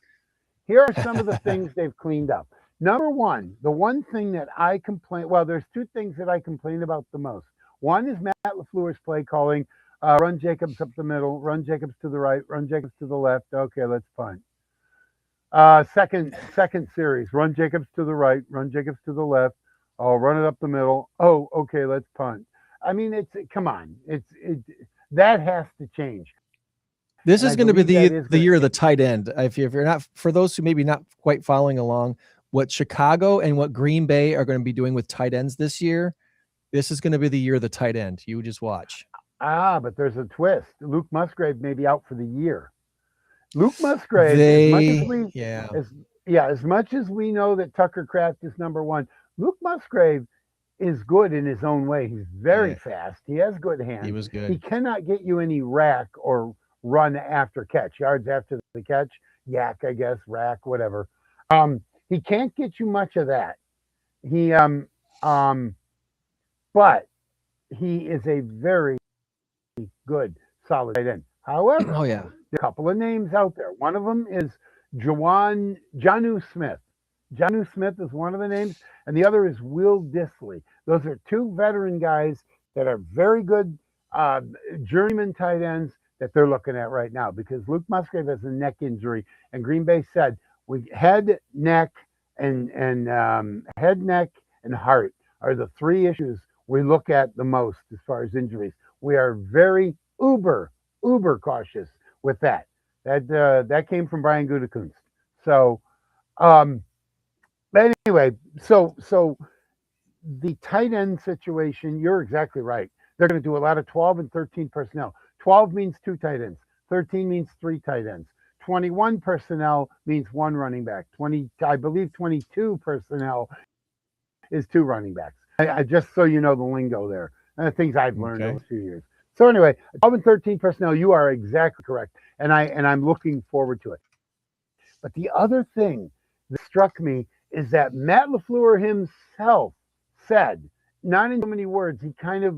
Here are some of the things they've cleaned up. Number one, the one thing that I complain, well, there's two things that I complain about the most. One is Matt LaFleur's play calling, run Jacobs up the middle, run Jacobs to the right, run Jacobs to the left. Okay, let's punt. Second series, run Jacobs to the right, run Jacobs to the left. Oh, run it up the middle. Oh, okay, let's punt. I mean, come on, that has to change. This is going to be the year of the change. tight end. If you're not, for those who maybe not quite following along, what Chicago and what Green Bay are going to be doing with tight ends this year, this is going to be the year of the tight end. You just watch. But there's a twist. Luke Musgrave may be out for the year. Luke Musgrave, as much as we know that Tucker Kraft is number one, Luke Musgrave is good in his own way. He's very fast. He has good hands. He was good. He cannot get you any rack or run after catch, yards after the catch, yak, I guess, rack, whatever. He can't get you much of that. But he is a very good, solid tight end. However, there are a couple of names out there. One of them is Jonnu Smith. Jonnu Smith is one of the names, and the other is Will Dissly. Those are two veteran guys that are very good journeyman tight ends that they're looking at right now because Luke Musgrave has a neck injury, and Green Bay said head, neck, and heart are the three issues we look at the most as far as injuries. We are very uber cautious with that. That came from Brian Gutekunst. So, anyway, so the tight end situation, you're exactly right. They're going to do a lot of 12 and 13 personnel. 12 means 2 tight ends. 13 means 3 tight ends. 21 personnel means 1 running back. 22 personnel is 2 running backs. I just so you know the lingo there. And the things I've learned over a few years. So anyway, 12 and 13 personnel, you are exactly correct. And I'm looking forward to it. But the other thing that struck me is that Matt LaFleur himself said, not in so many words, he kind of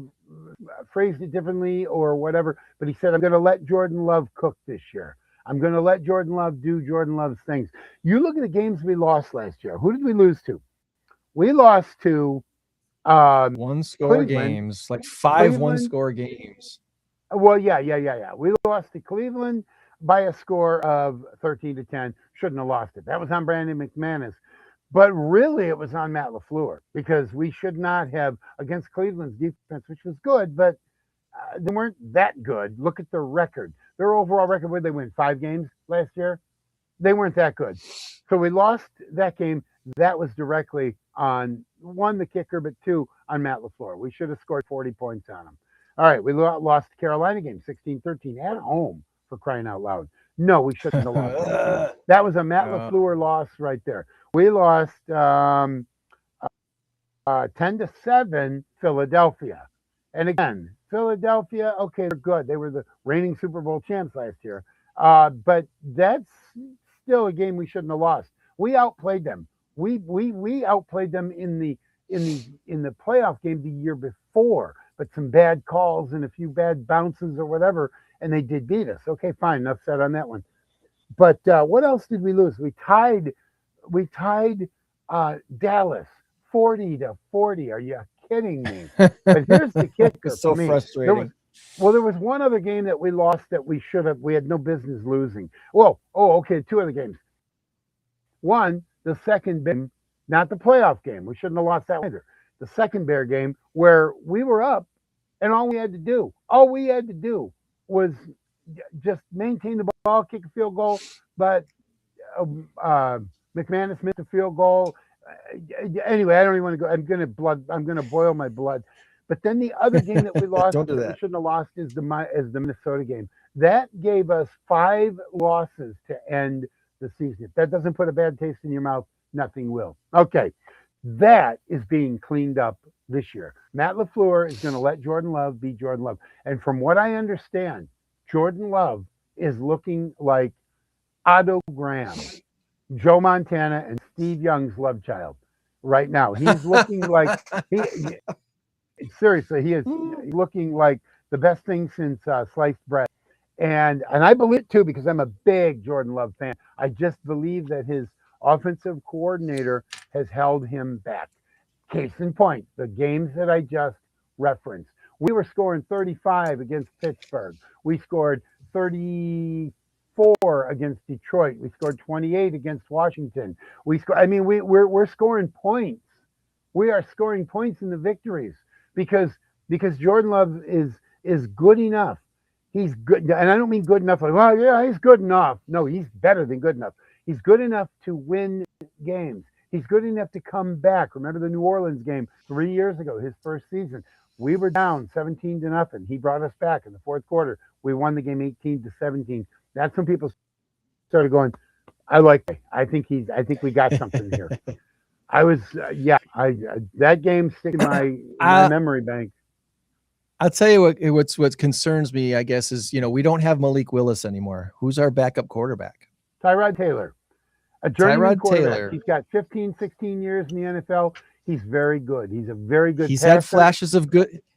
phrased it differently or whatever, but he said, I'm going to let Jordan Love cook this year. I'm going to let Jordan Love do Jordan Love's things. You look at the games we lost last year. Who did we lose to? We lost to one-score games, like 5 one-score games. Well, yeah. We lost to Cleveland by a score of 13-10. Shouldn't have lost it. That was on Brandon McManus. But really, it was on Matt LaFleur because we should not have, against Cleveland's defense, which was good, but they weren't that good. Look at their record. Their overall record, where they win 5 games last year, they weren't that good. So we lost that game. That was directly on, 1, the kicker, but 2, on Matt LaFleur. We should have scored 40 points on him. All right, we lost the Carolina game, 16-13, at home, for crying out loud. No, we shouldn't have lost that game. That was a Matt LaFleur loss right there. We lost 10-7 Philadelphia. And again, Philadelphia, okay, they're good. They were the reigning Super Bowl champs last year. But that's still a game we shouldn't have lost. We outplayed them. We outplayed them in the playoff game the year before, but some bad calls and a few bad bounces or whatever, and they did beat us. Okay, fine, enough said on that one. But what else did we lose? We tied Dallas 40-40. Are you kidding me? But here's the kicker. So for me. frustrating. There was one other game that we lost that we had no business losing. Well, okay, two other games. One, the second game, not the playoff game. We shouldn't have lost that either. The second Bear game where we were up and all we had to do was just maintain the ball, kick a field goal, but McManus missed a field goal. Anyway, I don't even want to go. I'm gonna boil my blood. But then the other game that we lost Don't do that that. we shouldn't have lost is the Minnesota game. That gave us 5 losses to end the season. If that doesn't put a bad taste in your mouth, nothing will. Okay, that is being cleaned up this year. Matt LaFleur is going to let Jordan Love be Jordan Love. And from what I understand, Jordan Love is looking like Otto Graham, Joe Montana, and Steve Young's love child right now. He's looking like seriously, he is looking like the best thing since sliced bread. And I believe it too, because I'm a big Jordan Love fan. I just believe that his offensive coordinator has held him back. Case in point, the games that I just referenced. We were scoring 35 against Pittsburgh. We scored 34 against Detroit. We scored 28 against Washington. We're scoring points. We are scoring points in the victories because Jordan Love is good enough. He's good, and I don't mean good enough like, well, yeah, he's good enough. No, he's better than good enough. He's good enough to win games. He's good enough to come back. Remember the New Orleans game 3 years ago, his first season. We were down 17-0. He brought us back in the fourth quarter. We won the game 18-17. That's when people started going, I think we got something here. That game sticks in my memory bank. I'll tell you what concerns me, I guess, is, we don't have Malik Willis anymore. Who's our backup quarterback? Tyrod Taylor. A journeyman quarterback. He's got 15, 16 years in the NFL. He's very good. He's a very good He's passer. had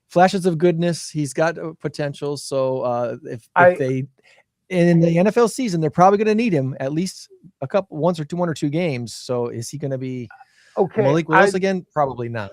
flashes of goodness. He's got potential. So if they in the NFL season, they're probably going to need him at least one or two games. So is he going to be Malik Willis again? Probably not.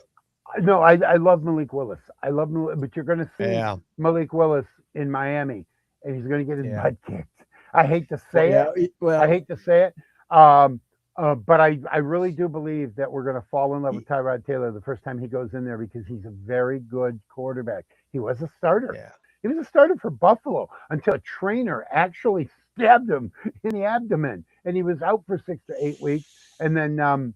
No, I love Malik Willis. But you're going to see Malik Willis in Miami, and he's going to get his butt kicked. I hate to say it. I hate to say it. But I really do believe that we're going to fall in love with Tyrod Taylor the first time he goes in there, because he's a very good quarterback. He was a starter. Yeah. He was a starter for Buffalo until a trainer actually stabbed him in the abdomen, and he was out for 6 to 8 weeks. And then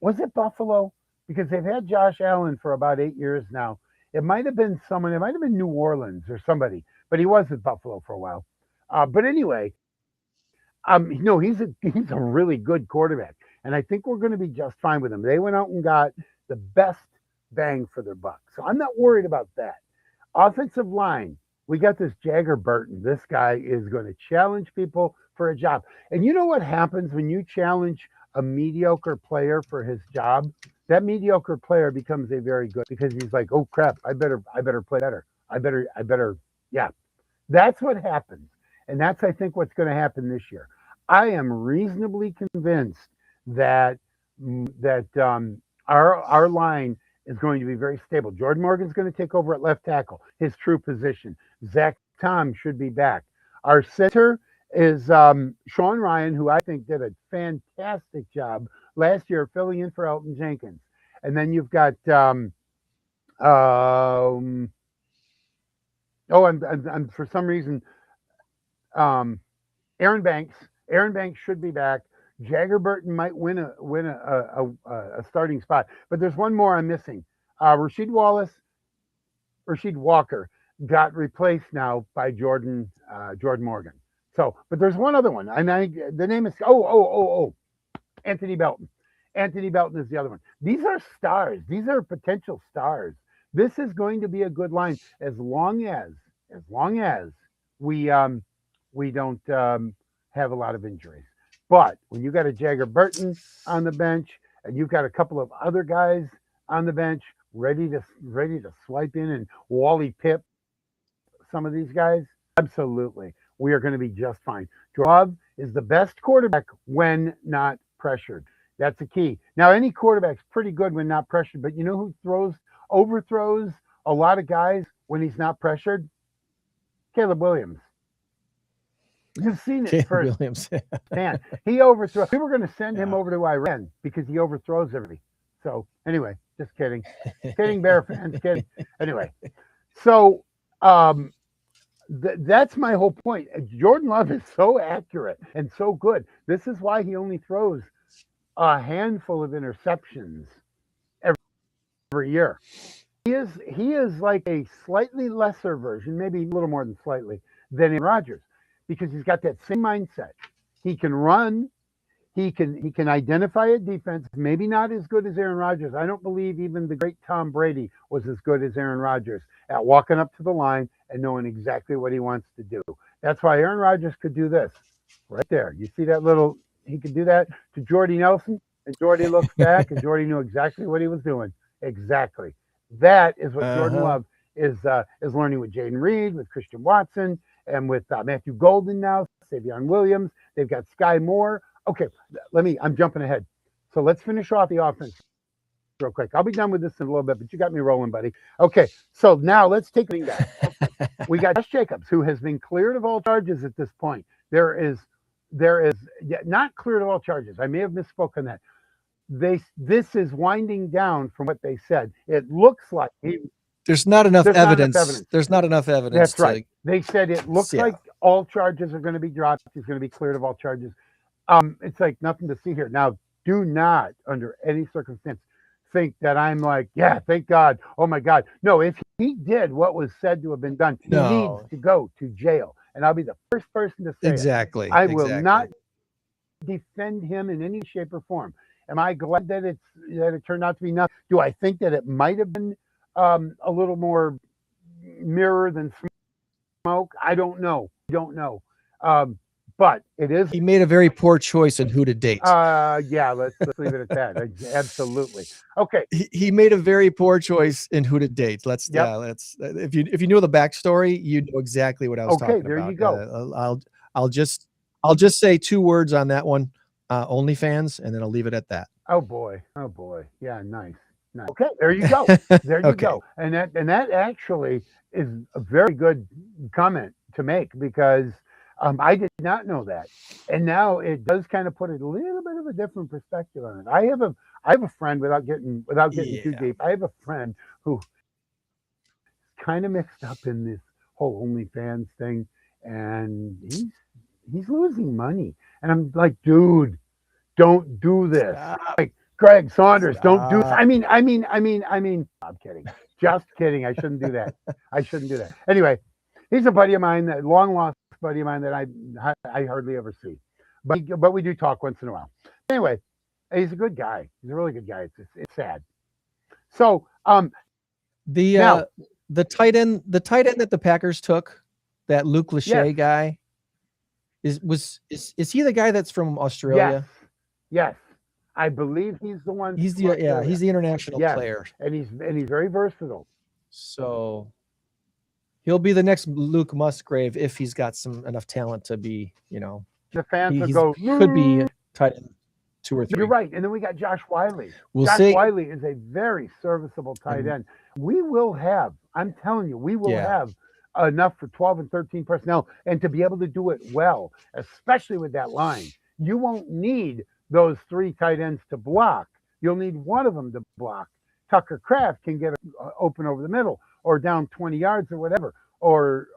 was it Buffalo? Because they've had Josh Allen for about 8 years now. It might have been someone. It might have been New Orleans or somebody, but he was at Buffalo for a while. But anyway, he's a really good quarterback, and I think we're going to be just fine with him. They went out and got the best bang for their buck, so I'm not worried about that. Offensive line, we got this Jagger Burton. This guy is going to challenge people for a job, and you know what happens when you challenge a mediocre player for his job? That mediocre player becomes a very good, because he's like, oh crap, I better play better. I better. Yeah, that's what happens. And that's, I think, what's going to happen this year. I am reasonably convinced that our line is going to be very stable. Jordan Morgan's going to take over at left tackle, his true position. Zach Tom should be back. Our center is Sean Ryan, who I think did a fantastic job last year filling in for Elton Jenkins. And then you've got I'm for some reason. Aaron Banks should be back. Jagger Burton might win a starting spot, but there's one more I'm missing. Rasheed Walker got replaced now by Jordan Morgan. So, but there's one other one, and the name is Anthony Belton. Anthony Belton is the other one. These are stars. These are potential stars. This is going to be a good line as long as we we don't have a lot of injuries. But when you got a Jagger Burton on the bench and you've got a couple of other guys on the bench ready to swipe in and Wally Pip some of these guys, absolutely, we are going to be just fine. Jordan Love is the best quarterback when not pressured. That's the key. Now, any quarterback's pretty good when not pressured, but you know who overthrows a lot of guys when he's not pressured? Caleb Williams. You've seen it first. Williams. Man, he overthrows. We were going to send him over to Iran because he overthrows everybody. So anyway, just kidding. Kidding, Bear fans. Kidding. Anyway, so that's my whole point. Jordan Love is so accurate and so good. This is why he only throws a handful of interceptions every year. He is like a slightly lesser version, maybe a little more than slightly, than Aaron Rodgers, because he's got that same mindset. He can run. He can identify a defense. Maybe not as good as Aaron Rodgers. I don't believe even the great Tom Brady was as good as Aaron Rodgers at walking up to the line and knowing exactly what he wants to do. That's why Aaron Rodgers could do this right there. You see that little? He could do that to Jordy Nelson, and Jordy looks back, and Jordy knew exactly what he was doing. Exactly. That is what Jordan Love is learning with Jaden Reed, with Christian Watson, and with Matthew Golden now, Savion Williams. They've got Sky Moore. Okay, I'm jumping ahead. So let's finish off the offense real quick. I'll be done with this in a little bit, but you got me rolling, buddy. Okay, so now let's take it back. We got Josh Jacobs, who has been cleared of all charges at this point. There is not cleared of all charges. I may have misspoken that. This is winding down from what they said. It looks like there's not enough evidence. There's not enough evidence. That's right. They said it looks like all charges are going to be dropped. He's going to be cleared of all charges. It's like nothing to see here. Now, do not, under any circumstance, think that I'm like, yeah, thank God. Oh my God. No, if he did what was said to have been done, he needs to go to jail. And I'll be the first person to say exactly. I will not defend him in any shape or form. Am I glad that it turned out to be nothing? Do I think that it might have been a little more mirror than smoke? I don't know. But it is. He made a very poor choice in who to date. Yeah, let's leave it at that. Absolutely. Okay. He made a very poor choice in who to date. If you know the backstory, you know exactly what I was talking about. Okay, there you go. I'll just say 2 words on that one. OnlyFans, and then I'll leave it at that. Oh boy. Yeah, nice. Okay, there you go. There you go. And that actually is a very good comment to make, because I did not know that, and now it does kind of put a little bit of a different perspective on it. I have a friend, without getting too deep. I have a friend who kind of mixed up in this whole OnlyFans thing, and he's losing money. And I'm like, dude, don't do this. Stop. Like, Greg Saunders, don't do this. I mean, I'm kidding. Just kidding. I shouldn't do that. Anyway, he's a buddy of mine, that long lost buddy of mine that I hardly ever see. But we do talk once in a while. Anyway, he's a good guy. He's a really good guy. It's sad. So the tight end that the Packers took, that Luke Lachey guy, is he the guy that's from Australia? Yes. I believe he's the one. He's the international player, and he's very versatile. So he'll be the next Luke Musgrave if he's got enough talent to be, the fans could be tight end 2 or 3. You're right. And then we got Josh Wiley. Josh Wiley is a very serviceable tight end. We will have, I'm telling you, have enough for 12 and 13 personnel, and to be able to do it well, especially with that line. You won't need those 3 tight ends to block. You'll need one of them to block. Tucker Kraft can get open over the middle or down 20 yards or whatever, or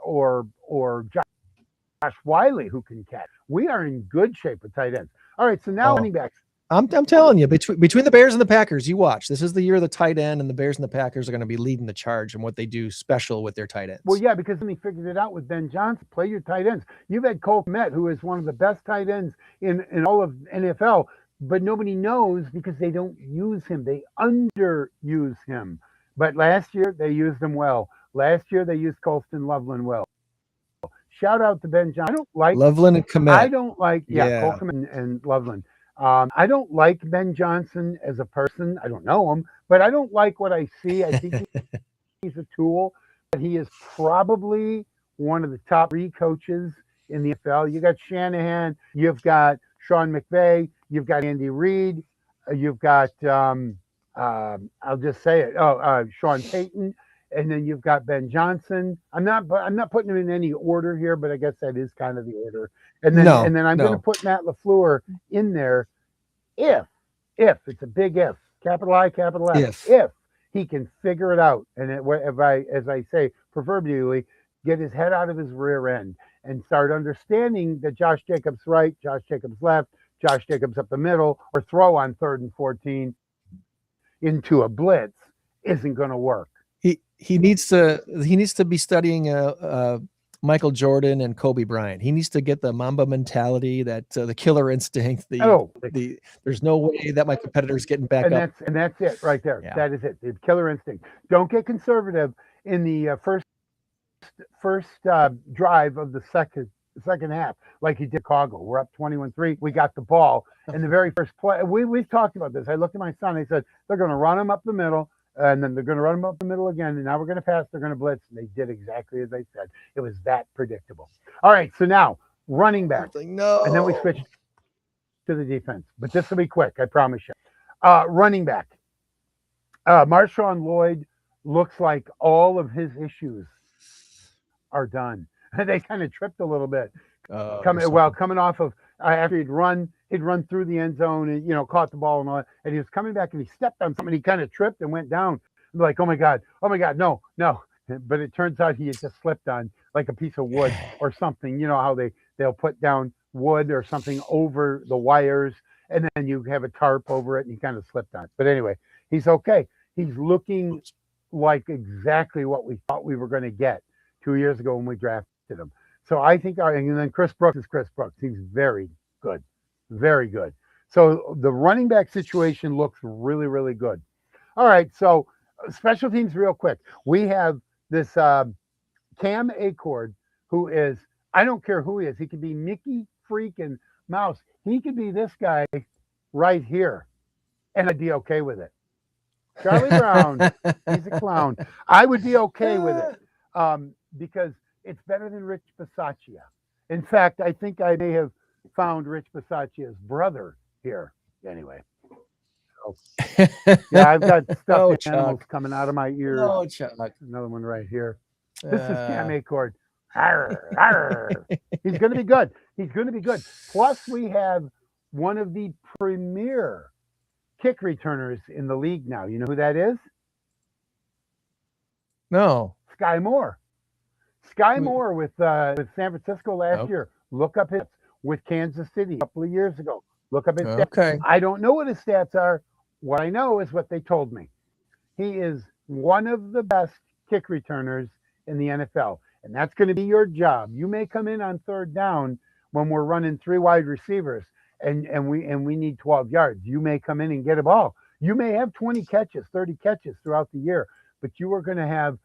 Josh Wiley, who can catch. We are in good shape with tight ends. All right, so now running backs. I'm telling you, between the Bears and the Packers, you watch. This is the year of the tight end, and the Bears and the Packers are going to be leading the charge in what they do special with their tight ends. Well, yeah, because then he figured it out with Ben Johnson. Play your tight ends. You've had Cole Kmet, who is one of the best tight ends in all of NFL, but nobody knows because they don't use him. They underuse him. But last year, they used him well. Last year, they used Colston Loveland well. Shout out to Ben Johnson. I don't like Loveland and Kmet. I don't like, Cole Kmet and Loveland. I don't like Ben Johnson as a person. I don't know him, but I don't like what I see. I think he's a tool. But he is probably one of the top 3 coaches in the NFL. You got Shanahan, you've got Sean McVay, you've got Andy Reid, you've got I'll just say it. Sean Payton, and then you've got Ben Johnson. I'm not putting them in any order here, but I guess that is kind of the order. And then I'm going to put Matt LaFleur in there if it's a big if, capital I, capital F, if he can figure it out. And as I say, proverbially, get his head out of his rear end and start understanding that Josh Jacobs right, Josh Jacobs left, Josh Jacobs up the middle, or throw on 3rd and 14 into a blitz isn't going to work. He needs to be studying Michael Jordan and Kobe Bryant. He needs to get the Mamba mentality, that the killer instinct. There's no way that my competitor's getting back up. And that's it right there. Yeah. That is it. The killer instinct. Don't get conservative in the first drive of the second half, like he did Chicago. We're up 21-3. We got the ball in the very first play. We've talked about this. I looked at my son. I said they're going to run him up the middle. And then they're going to run them up the middle again. And now we're going to pass. They're going to blitz. And they did exactly as I said. It was that predictable. All right. So now running back. No. And then we switch to the defense. But this will be quick. I promise you. Running back. Marshawn Lloyd looks like all of his issues are done. They kind of tripped a little bit. Coming off of after he'd run through the end zone and caught the ball and all that, and he was coming back and he stepped on something. He kind of tripped and went down. I'm like, oh my god, no. But it turns out he had just slipped on like a piece of wood or something. You know how they'll put down wood or something over the wires, and then you have a tarp over it, and he kind of slipped on. But anyway, he's okay. He's looking like exactly what we thought we were going to get 2 years ago when we drafted him. So I think, and then Chris Brooks is Chris Brooks. He's very good. Very good. So the running back situation looks really, really good. All right. So special teams real quick. We have this Cam Acord, who is, I don't care who he is. He could be Mickey freaking Mouse. He could be this guy right here. And I'd be okay with it. Charlie Brown, he's a clown. I would be okay with it because it's better than Rich Bisaccia. In fact, I think I may have found Rich Bisaccia's brother here. Anyway. So, yeah, I've got stuffed animals coming out of my ears. Oh, Chuck. Another one right here. This is Cam Acord. Arr, arr. He's going to be good. He's going to be good. Plus, we have one of the premier kick returners in the league now. You know who that is? No. Sky Moore. Sky Moore with San Francisco last year. Look up his with Kansas City a couple of years ago. Look up his stats. Okay. I don't know what his stats are. What I know is what they told me. He is one of the best kick returners in the NFL. And that's going to be your job. You may come in on third down when we're running 3 wide receivers and we need 12 yards. You may come in and get a ball. You may have 20 catches, 30 catches throughout the year, but you are going to have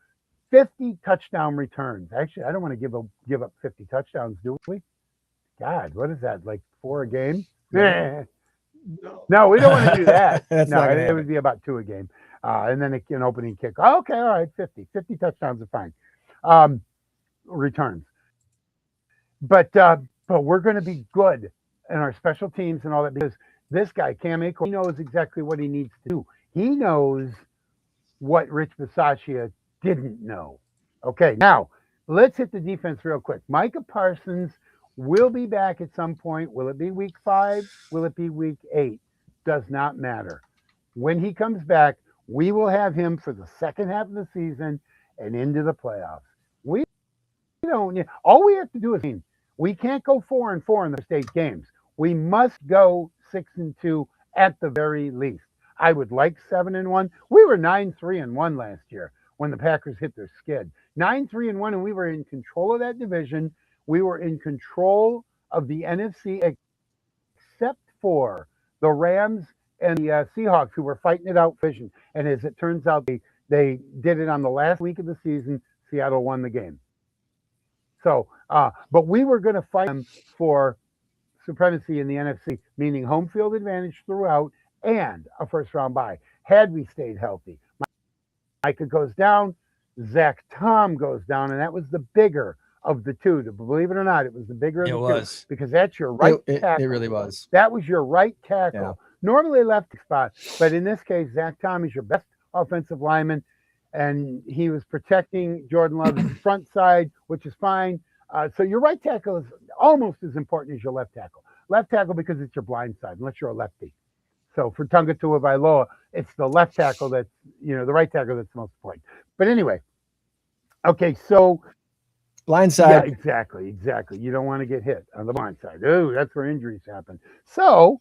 50 touchdown returns. Actually, I don't want to give up 50 touchdowns, do we? God, what is that? Like 4 a game? No, we don't want to do that. It would be about 2 a game. And then an opening kick. Okay, all right, 50. 50 touchdowns are fine. Returns. But we're going to be good in our special teams and all that because this guy, Cam Acord, he knows exactly what he needs to do. He knows what Rich Bisaccia didn't know. Okay, now let's hit the defense real quick. Micah Parsons will be back at some point. Will it be week 5? Will it be week 8? Does not matter. When he comes back, we will have him for the second half of the season and into the playoffs. We don't. All we have to do is we can't go 4-4 in the state games. We must go 6-2 at the very least. I would like 7-1. We were 9-3-1 last year when the Packers hit their skid. 9-3-1, and we were in control of that division. We were in control of the NFC, except for the Rams and the Seahawks, who were fighting it out vision. And as it turns out, they did it on the last week of the season. Seattle won the game. So, but we were going to fight them for supremacy in the NFC, meaning home field advantage throughout and a first-round bye, had we stayed healthy. Micah goes down, Zach Tom goes down, and that was the bigger of the two. Believe it or not, it was the bigger of the two. Because that's your right tackle. It really was. That was your right tackle. Yeah. Normally left spot, but in this case, Zach Tom is your best offensive lineman, and he was protecting Jordan Love's front side, which is fine. So your right tackle is almost as important as your left tackle. Left tackle because it's your blind side, unless you're a lefty. So for Tunga Tuivasa-Vailoa, it's the left tackle that's, the right tackle that's most important. But anyway, okay, so blind side. Yeah, exactly. You don't want to get hit on the blind side. Oh, that's where injuries happen. So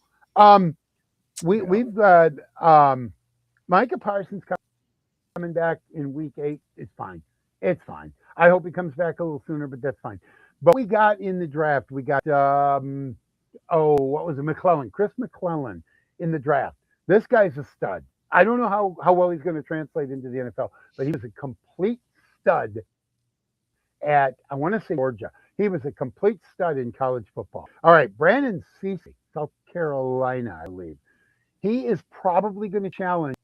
we've got Micah Parsons coming back in week 8. It's fine. I hope he comes back a little sooner, but that's fine. But we got in the draft, we got what was it? McClellan, Chris McClellan in the draft. This guy's a stud. I don't know how well he's going to translate into the NFL, but he was a complete stud at, I want to say, Georgia. He was a complete stud in college football. All right, Brandon Cece, South Carolina, I believe. He is probably going to challenge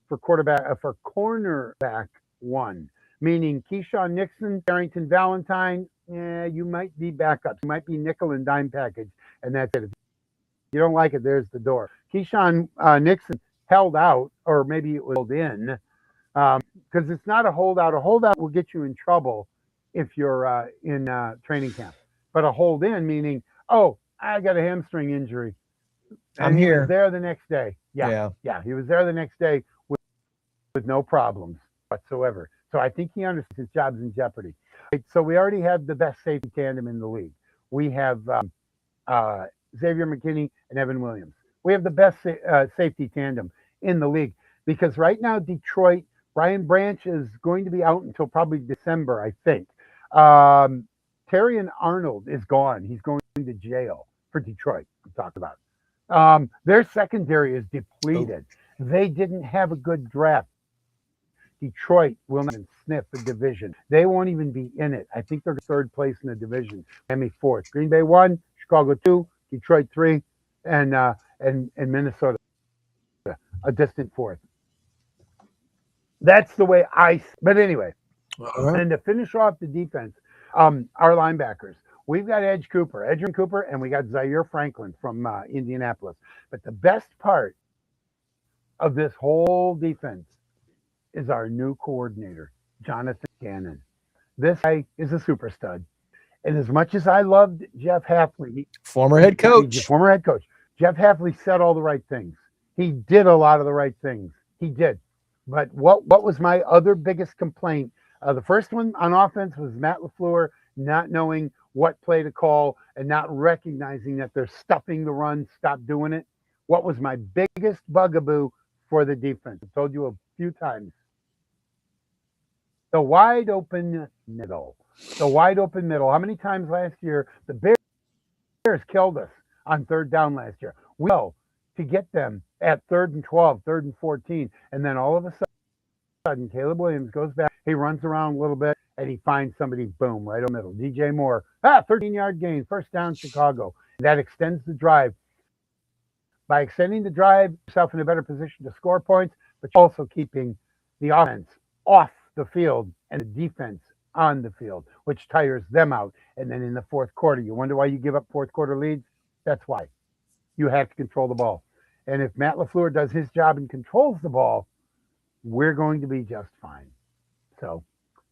for cornerback 1, meaning Keyshawn Nixon, Barrington Valentine. You might be backups. You might be nickel and dime package, and that's it. If you don't like it, there's the door. Keyshawn Nixon held out, or maybe it was held in, because it's not a holdout. A holdout will get you in trouble if you're in training camp. But a hold in, meaning, I got a hamstring injury. And he was there the next day. Yeah. He was there the next day with no problems whatsoever. So I think he understands his job's in jeopardy. Right, so we already have the best safety tandem in the league. We have Xavier McKinney and Evan Williams. We have the best safety tandem in the league because right now Detroit, Brian Branch is going to be out until probably December, I think. Terrion Arnold is gone. He's going to jail for Detroit. I'm talking about. Their secondary is depleted. They didn't have a good draft. Detroit will not even sniff the division. They won't even be in it. I think they're 3rd place in the division. Miami 4th. Green Bay 1, Chicago 2, Detroit 3, and Minnesota a distant 4th. That's the way but anyway. And to finish off the defense, our linebackers. We've got Edgerrin Cooper, and we got Zaire Franklin from Indianapolis. But the best part of this whole defense is our new coordinator, Jonathan Gannon. This guy is a super stud. And as much as I loved Jeff Hafley, former head coach, Jeff Hafley said all the right things. He did a lot of the right things. He did. But what was my other biggest complaint? The first one on offense was Matt LaFleur not knowing what play to call and not recognizing that they're stuffing the run, stop doing it. What was my biggest bugaboo for the defense? I told you a few times. The wide open middle. How many times last year the Bears killed us on 3rd down last year? We know to get them at 3rd and 12, 3rd and 14, and then all of a sudden Caleb Williams goes back. He runs around a little bit and he finds somebody, boom, right in the middle. DJ Moore, 13-yard gain, 1st down, Chicago. That extends the drive. By extending the drive, yourself in a better position to score points, but also keeping the offense off the field and the defense on the field, which tires them out. And then in the 4th quarter, you wonder why you give up 4th quarter leads? That's why. You have to control the ball. And if Matt LaFleur does his job and controls the ball, we're going to be just fine. So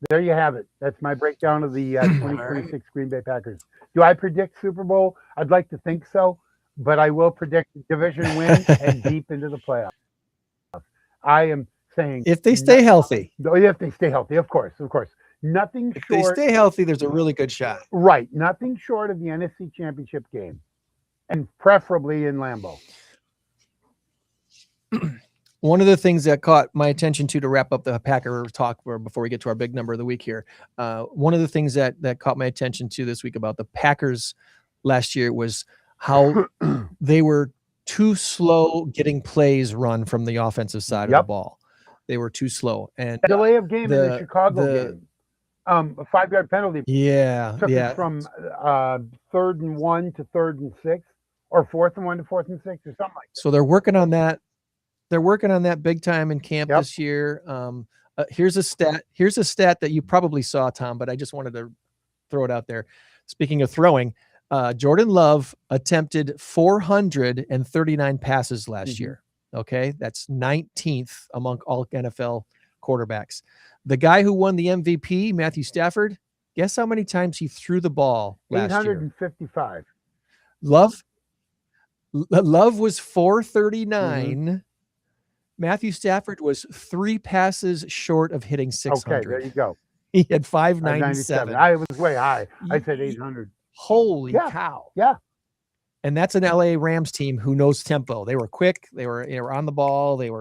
there you have it. That's my breakdown of the 2026 Green Bay Packers. Do I predict Super Bowl? I'd like to think so, but I will predict division win and deep into the playoffs. I am saying if they stay healthy. If they stay healthy, of course. Nothing if short. If they stay healthy, there's a really good shot. Right. Nothing short of the NFC Championship game, and preferably in Lambeau. one of the things that caught my attention to wrap up the Packer talk before we get to our big number of the week here. One of the things that caught my attention to this week about the Packers last year was how they were too slow getting plays run from the offensive side of the ball. They were too slow. And delay of game in the Chicago game. A 5-yard penalty. Yeah. Took it from 3rd and 1 to 3rd and 6, or 4th and 1 to 4th and 6, or something like that. So they're working on that. They're working on that big time in camp this year. Here's a stat that you probably saw, Tom, but I just wanted to throw it out there. Speaking of throwing, Jordan Love attempted 439 passes last year. Okay. That's 19th among all NFL quarterbacks. The guy who won the MVP, Matthew Stafford, guess how many times he threw the ball last year? 855. Love was 439. Matthew Stafford was 3 passes short of hitting 600. Okay, there you go. He had 597. I was way high. I said 800. Holy cow. Yeah. And that's an LA Rams team who knows tempo. They were quick. They were on the ball. They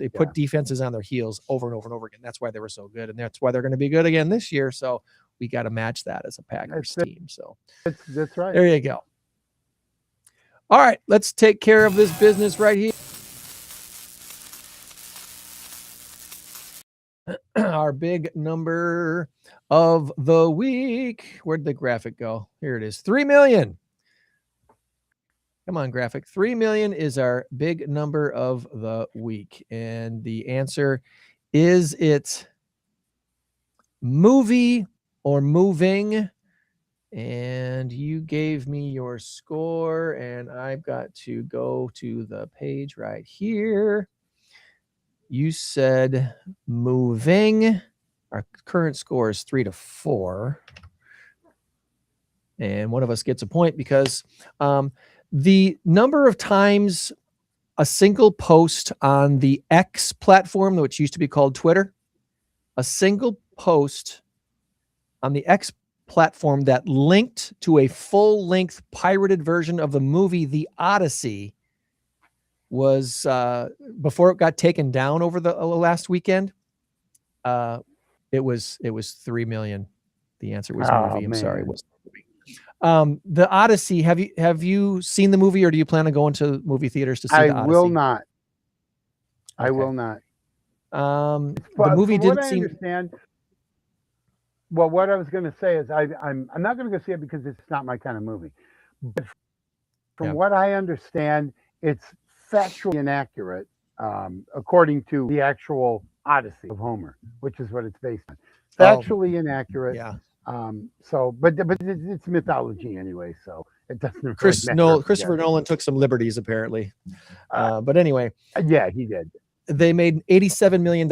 put defenses on their heels over and over and over again. That's why they were so good. And that's why they're going to be good again this year. So we got to match that as a Packers team. So that's right. There you go. All right, let's take care of this business right here. Our big number of the week. Where'd the graphic go? Here it is. 3 million. Come on, graphic. 3 million is our big number of the week. And the answer is it movie or moving? And you gave me your score, and I've got to go to the page right here. You said moving. Our current score is 3-4. And one of us gets a point because the number of times a single post on the X platform, which used to be called Twitter, a single post on the X platform that linked to a full-length pirated version of the movie The Odyssey was before it got taken down over the last weekend. It was 3 million. The answer was movie. I'm sorry, it was movie. The Odyssey. Have you seen the movie, or do you plan on going to movie theaters to see the Odyssey? I will not. Okay. I will not. The movie didn't seem. Understand. Well, what I was going to say is I'm not going to go see it because it's not my kind of movie. But from what I understand, it's factually inaccurate, according to the actual Odyssey of Homer, which is what it's based on. Factually inaccurate. Yeah. But it's mythology anyway, so it doesn't really matter. Christopher Nolan took some liberties apparently. But anyway. Yeah, he did. They made $87 million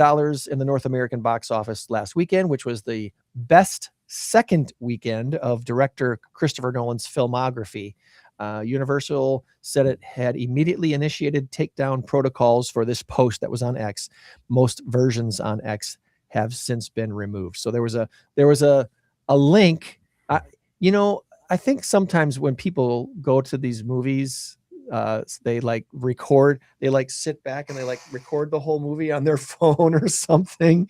in the North American box office last weekend, which was the best second weekend of director Christopher Nolan's filmography. Universal said it had immediately initiated takedown protocols for this post that was on X. Most versions on X have since been removed. So there was a link. I think sometimes when people go to these movies, they sit back and they record the whole movie on their phone or something.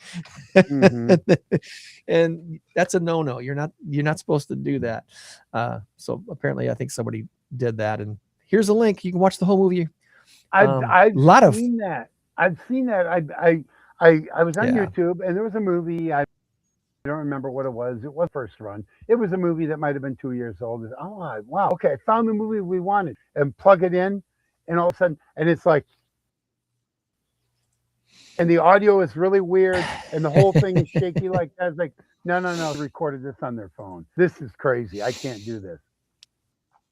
And that's a no-no. You're not supposed to do that. So apparently I think somebody did that, and here's a link. You can watch the whole movie. I've seen that. I was on YouTube, and there was a movie. I don't remember what it was. It was first run. It was a movie that might have been 2 years old. Oh, wow. Okay, I found the movie we wanted, and plug it in, and all of a sudden, and it's like, and the audio is really weird, and the whole thing is shaky like that. It's like, no, they recorded this on their phone. This is crazy. I can't do this.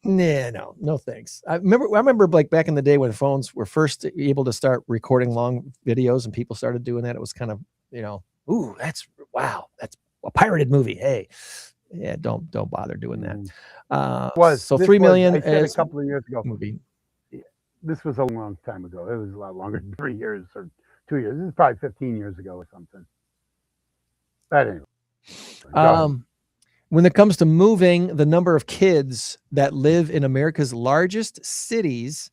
No thanks. I remember like back in the day when phones were first able to start recording long videos, and people started doing that. It was kind of, ooh, that's a pirated movie. Hey, yeah, don't bother doing that. So 3 million. I said a couple of years ago. Movie. This was a long time ago. It was a lot longer than 3 years or 2 years. This is probably 15 years ago or something. But anyway. When it comes to moving, the number of kids that live in America's largest cities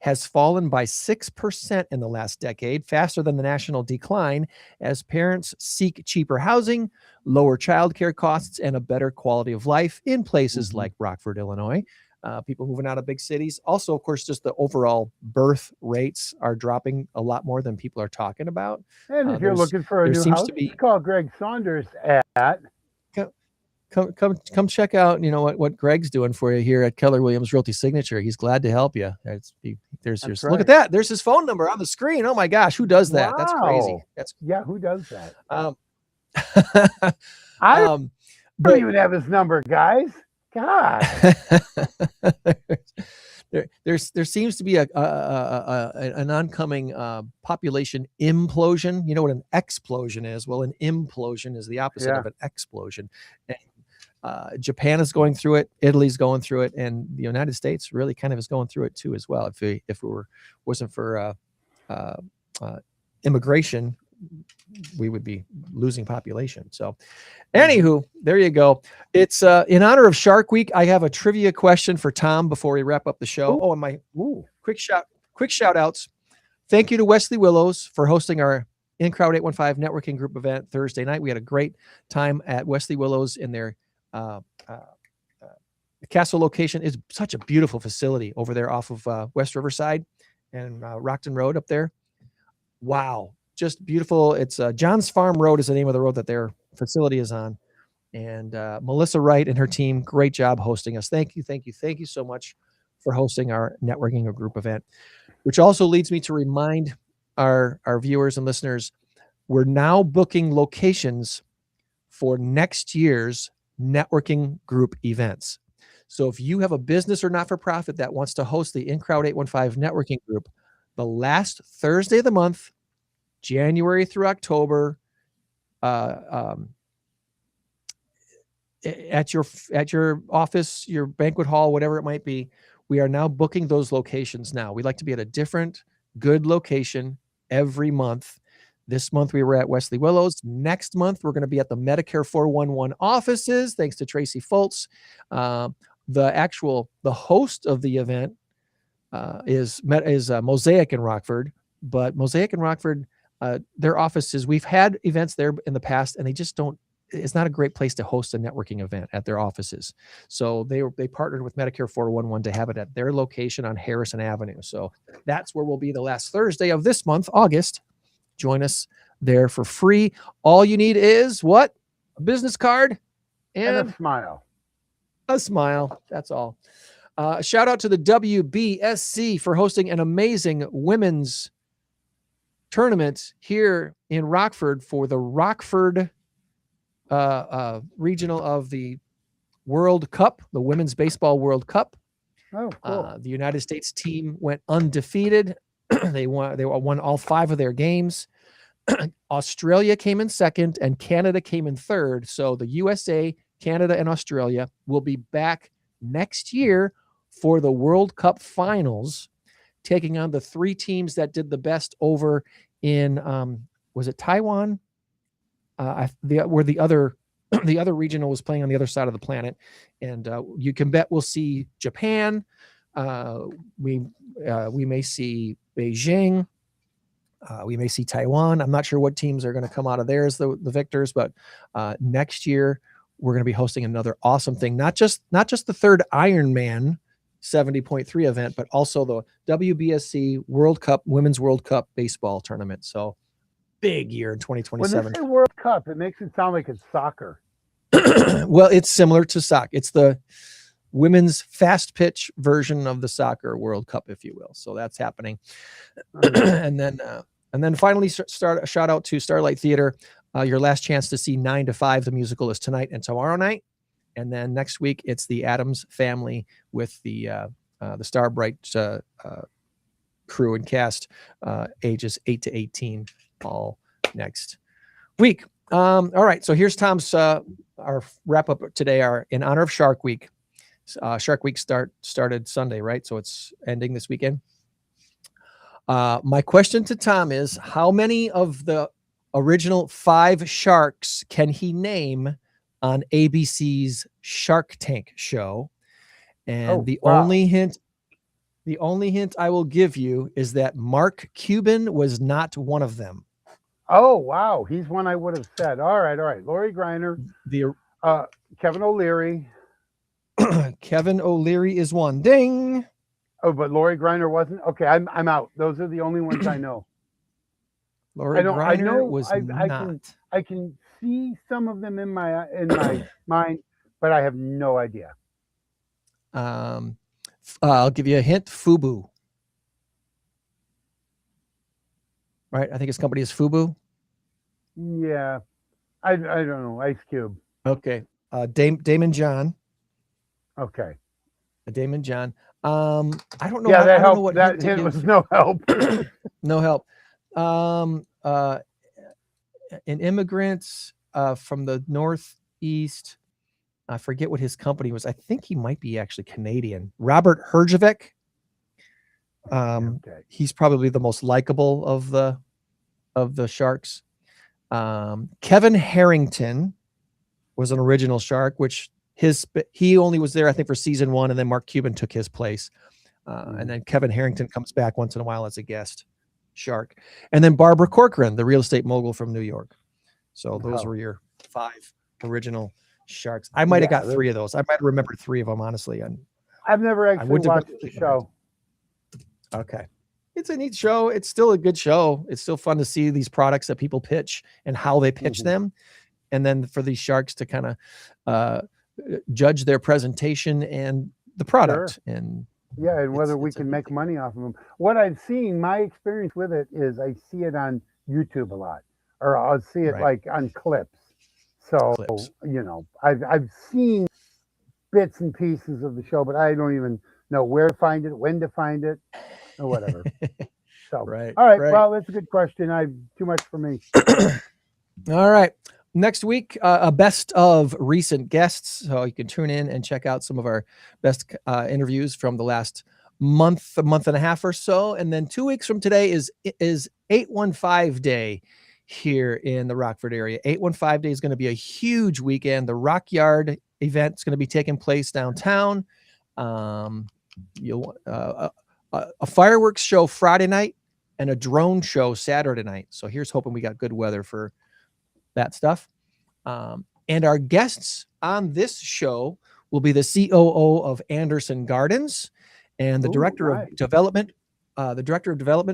has fallen by 6% in the last decade, faster than the national decline, as parents seek cheaper housing, lower childcare costs, and a better quality of life in places like Rockford, Illinois. People moving out of big cities. Also, of course, just the overall birth rates are dropping a lot more than people are talking about. And if you're looking for a there new seems house, to be- call Greg Saunders at. Come check out, what Greg's doing for you here at Keller Williams Realty Signature. He's glad to help you. There's look at that. There's his phone number on the screen. Oh my gosh, who does that? That's crazy. Who does that? I don't even have his number, guys. God. there seems to be an oncoming population implosion. You know what an explosion is? Well, an implosion is the opposite of an explosion. And Japan is going through it, Italy's going through it, and the United States really kind of is going through it too as well. If it wasn't for immigration, we would be losing population. So anywho, there you go. It's in honor of Shark Week. I have a trivia question for Tom before we wrap up the show. Quick shout outs. Thank you to Wesley Willows for hosting our In Crowd 815 networking group event Thursday night. We had a great time at Wesley Willows in their Castle location. Is such a beautiful facility over there off of West Riverside and Rockton Road up there. Wow. Just beautiful. It's John's Farm Road is the name of the road that their facility is on. And Melissa Wright and her team, great job hosting us. Thank you so much for hosting our networking group event, which also leads me to remind our viewers and listeners, we're now booking locations for next year's networking group events. So if you have a business or not-for-profit that wants to host the In Crowd 815 networking group, the last Thursday of the month, January through October, at your office, your banquet hall, whatever it might be, we are now booking those locations now. We like to be at a different good location every month. This month we were at Wesley Willows. Next month we're going to be at the Medicare 411 offices, thanks to Tracy Foltz. The host of the event is Mosaic in Rockford, but Mosaic in Rockford, their offices, we've had events there in the past, and it's not a great place to host a networking event at their offices. So they partnered with Medicare 411 to have it at their location on Harrison Avenue. So that's where we'll be the last Thursday of this month, August. Join us there for free. All you need is what? A business card and a smile. A smile. That's all. Shout out to the WBSC for hosting an amazing women's tournament here in Rockford for the Rockford regional of the World Cup, the Women's Baseball World Cup. Oh, cool. The United States team went undefeated. They won all 5 of their games. Australia came in second and Canada came in third. So the USA, Canada, and Australia will be back next year for the World Cup finals, taking on the 3 teams that did the best over in, was it Taiwan? Where the other regional was playing on the other side of the planet. And you can bet we'll see Japan. We may see Beijing. We may see Taiwan. I'm not sure what teams are going to come out of there as the victors, but next year we're going to be hosting another awesome thing. Not just the third Ironman 70.3 event, but also the WBSC World Cup, Women's World Cup baseball tournament. So big year in 2027. When they say World Cup, it makes it sound like it's soccer. Well, it's similar to soccer. It's the women's fast pitch version of the soccer World Cup, if you will. So that's happening. And then finally, a shout out to Starlight Theater. Your last chance to see 9 to 5, the musical, is tonight and tomorrow night. And then next week, it's the Addams Family with the Starbright crew and cast, ages 8 to 18, all next week. All right, so here's Tom's our wrap up today. In honor of Shark Week. Shark Week started Sunday, right? So it's ending this weekend. My question to Tom is, how many of the original 5 sharks can he name on ABC's Shark Tank show? And only hint The only hint I will give you is that Mark Cuban was not one of them. Oh, wow. He's one I would have said. All right. Lori Greiner, The Kevin O'Leary. Kevin O'Leary is one. Ding. Oh, but Lori Greiner wasn't. Okay, I'm out. Those are the only ones I know. Lori Greiner I know was not. I can see some of them in my mind, but I have no idea. I'll give you a hint. Fubu. Right. I think his company is Fubu. Yeah, I don't know. Ice Cube. Okay. Damon John. Okay. Damon John. I don't know. Yeah, that I don't know helped. what That hint was no help. No help. An immigrant from the Northeast. I forget what his company was. I think he might be actually Canadian. Robert Herjavec. Okay. He's probably the most likable of the sharks. Kevin Harrington was an original shark, which he only was there, I think, for season 1, and then Mark Cuban took his place. And then Kevin Harrington comes back once in a while as a guest shark. And then Barbara Corcoran, the real estate mogul from New York. So those were your 5 original sharks. I might have got 3 of those. I might have remembered 3 of them, honestly. I've never actually watched the show. Okay. It's a neat show. It's still a good show. It's still fun to see these products that people pitch and how they pitch them. And then for these sharks to kind of judge their presentation and the product. Sure. And whether we can make money off of them. What I've seen, my experience with it is I see it on YouTube a lot, or I'll see it like on clips. So, I've seen bits and pieces of the show, but I don't even know where to find it, when to find it, or whatever. So, all right. Well, that's a good question. Too much for me. All right. Next week, a best of recent guests. So you can tune in and check out some of our best interviews from the last month and a half or so. And then 2 weeks from today is 815 Day here in the Rockford area. 815 Day is going to be a huge weekend. The Rock Yard event is going to be taking place downtown. You'll a fireworks show Friday night and a drone show Saturday night. So here's hoping we got good weather for that stuff. And our guests on this show will be the COO of Anderson Gardens and the director of development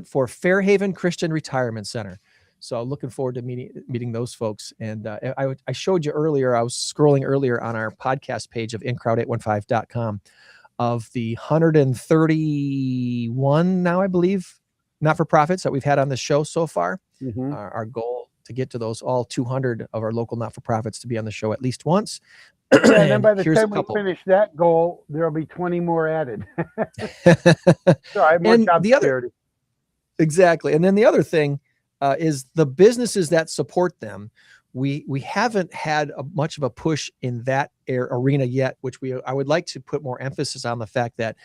for Fairhaven Christian Retirement Center. So looking forward to meeting those folks. And I showed you earlier, I was scrolling earlier on our podcast page of incrowd815.com of the 131 now, I believe, not-for-profits that we've had on the show so far. Our goal to get to those all 200 of our local not-for-profits to be on the show at least once. And then by the time we finish that goal, there'll be 20 more added. So I have more job security. Exactly. And then the other thing is the businesses that support them. We haven't had much of a push in that arena yet, which I would like to put more emphasis on the fact that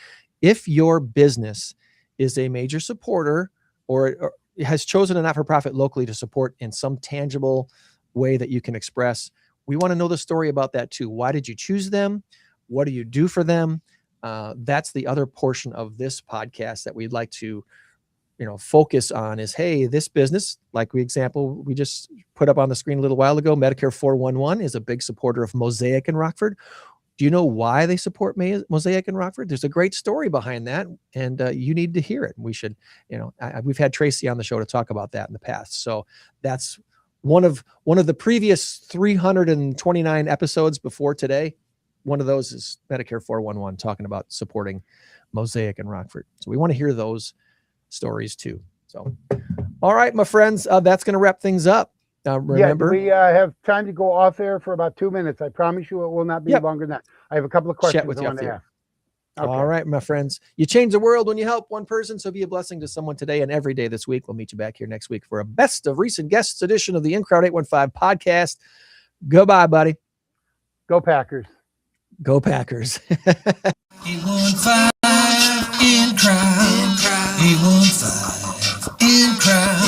if your business is a major supporter or has chosen a not-for-profit locally to support in some tangible way that you can express, we want to know the story about that too. Why did you choose them? What do you do for them? That's the other portion of this podcast that we'd like to focus on is, hey, this business, like the example we just put up on the screen a little while ago, Medicare 411 is a big supporter of Mosaic in Rockford. Do you know why they support Mosaic in Rockford? There's a great story behind that, and you need to hear it. We should, we've had Tracy on the show to talk about that in the past. So that's one of the previous 329 episodes before today. One of those is Medicare 411, talking about supporting Mosaic in Rockford. So we want to hear those stories too. So, all right, my friends, that's going to wrap things up. Remember, we have time to go off air for about 2 minutes. I promise you it will not be longer than that. I have a couple of questions I want to ask. Okay. All right, my friends, you change the world when you help one person. So be a blessing to someone today and every day this week. We'll meet you back here next week for a best of recent guests edition of the In Crowd 815 podcast. Goodbye, buddy. Go Packers. Go Packers. 815 in crowd. 815 in crowd.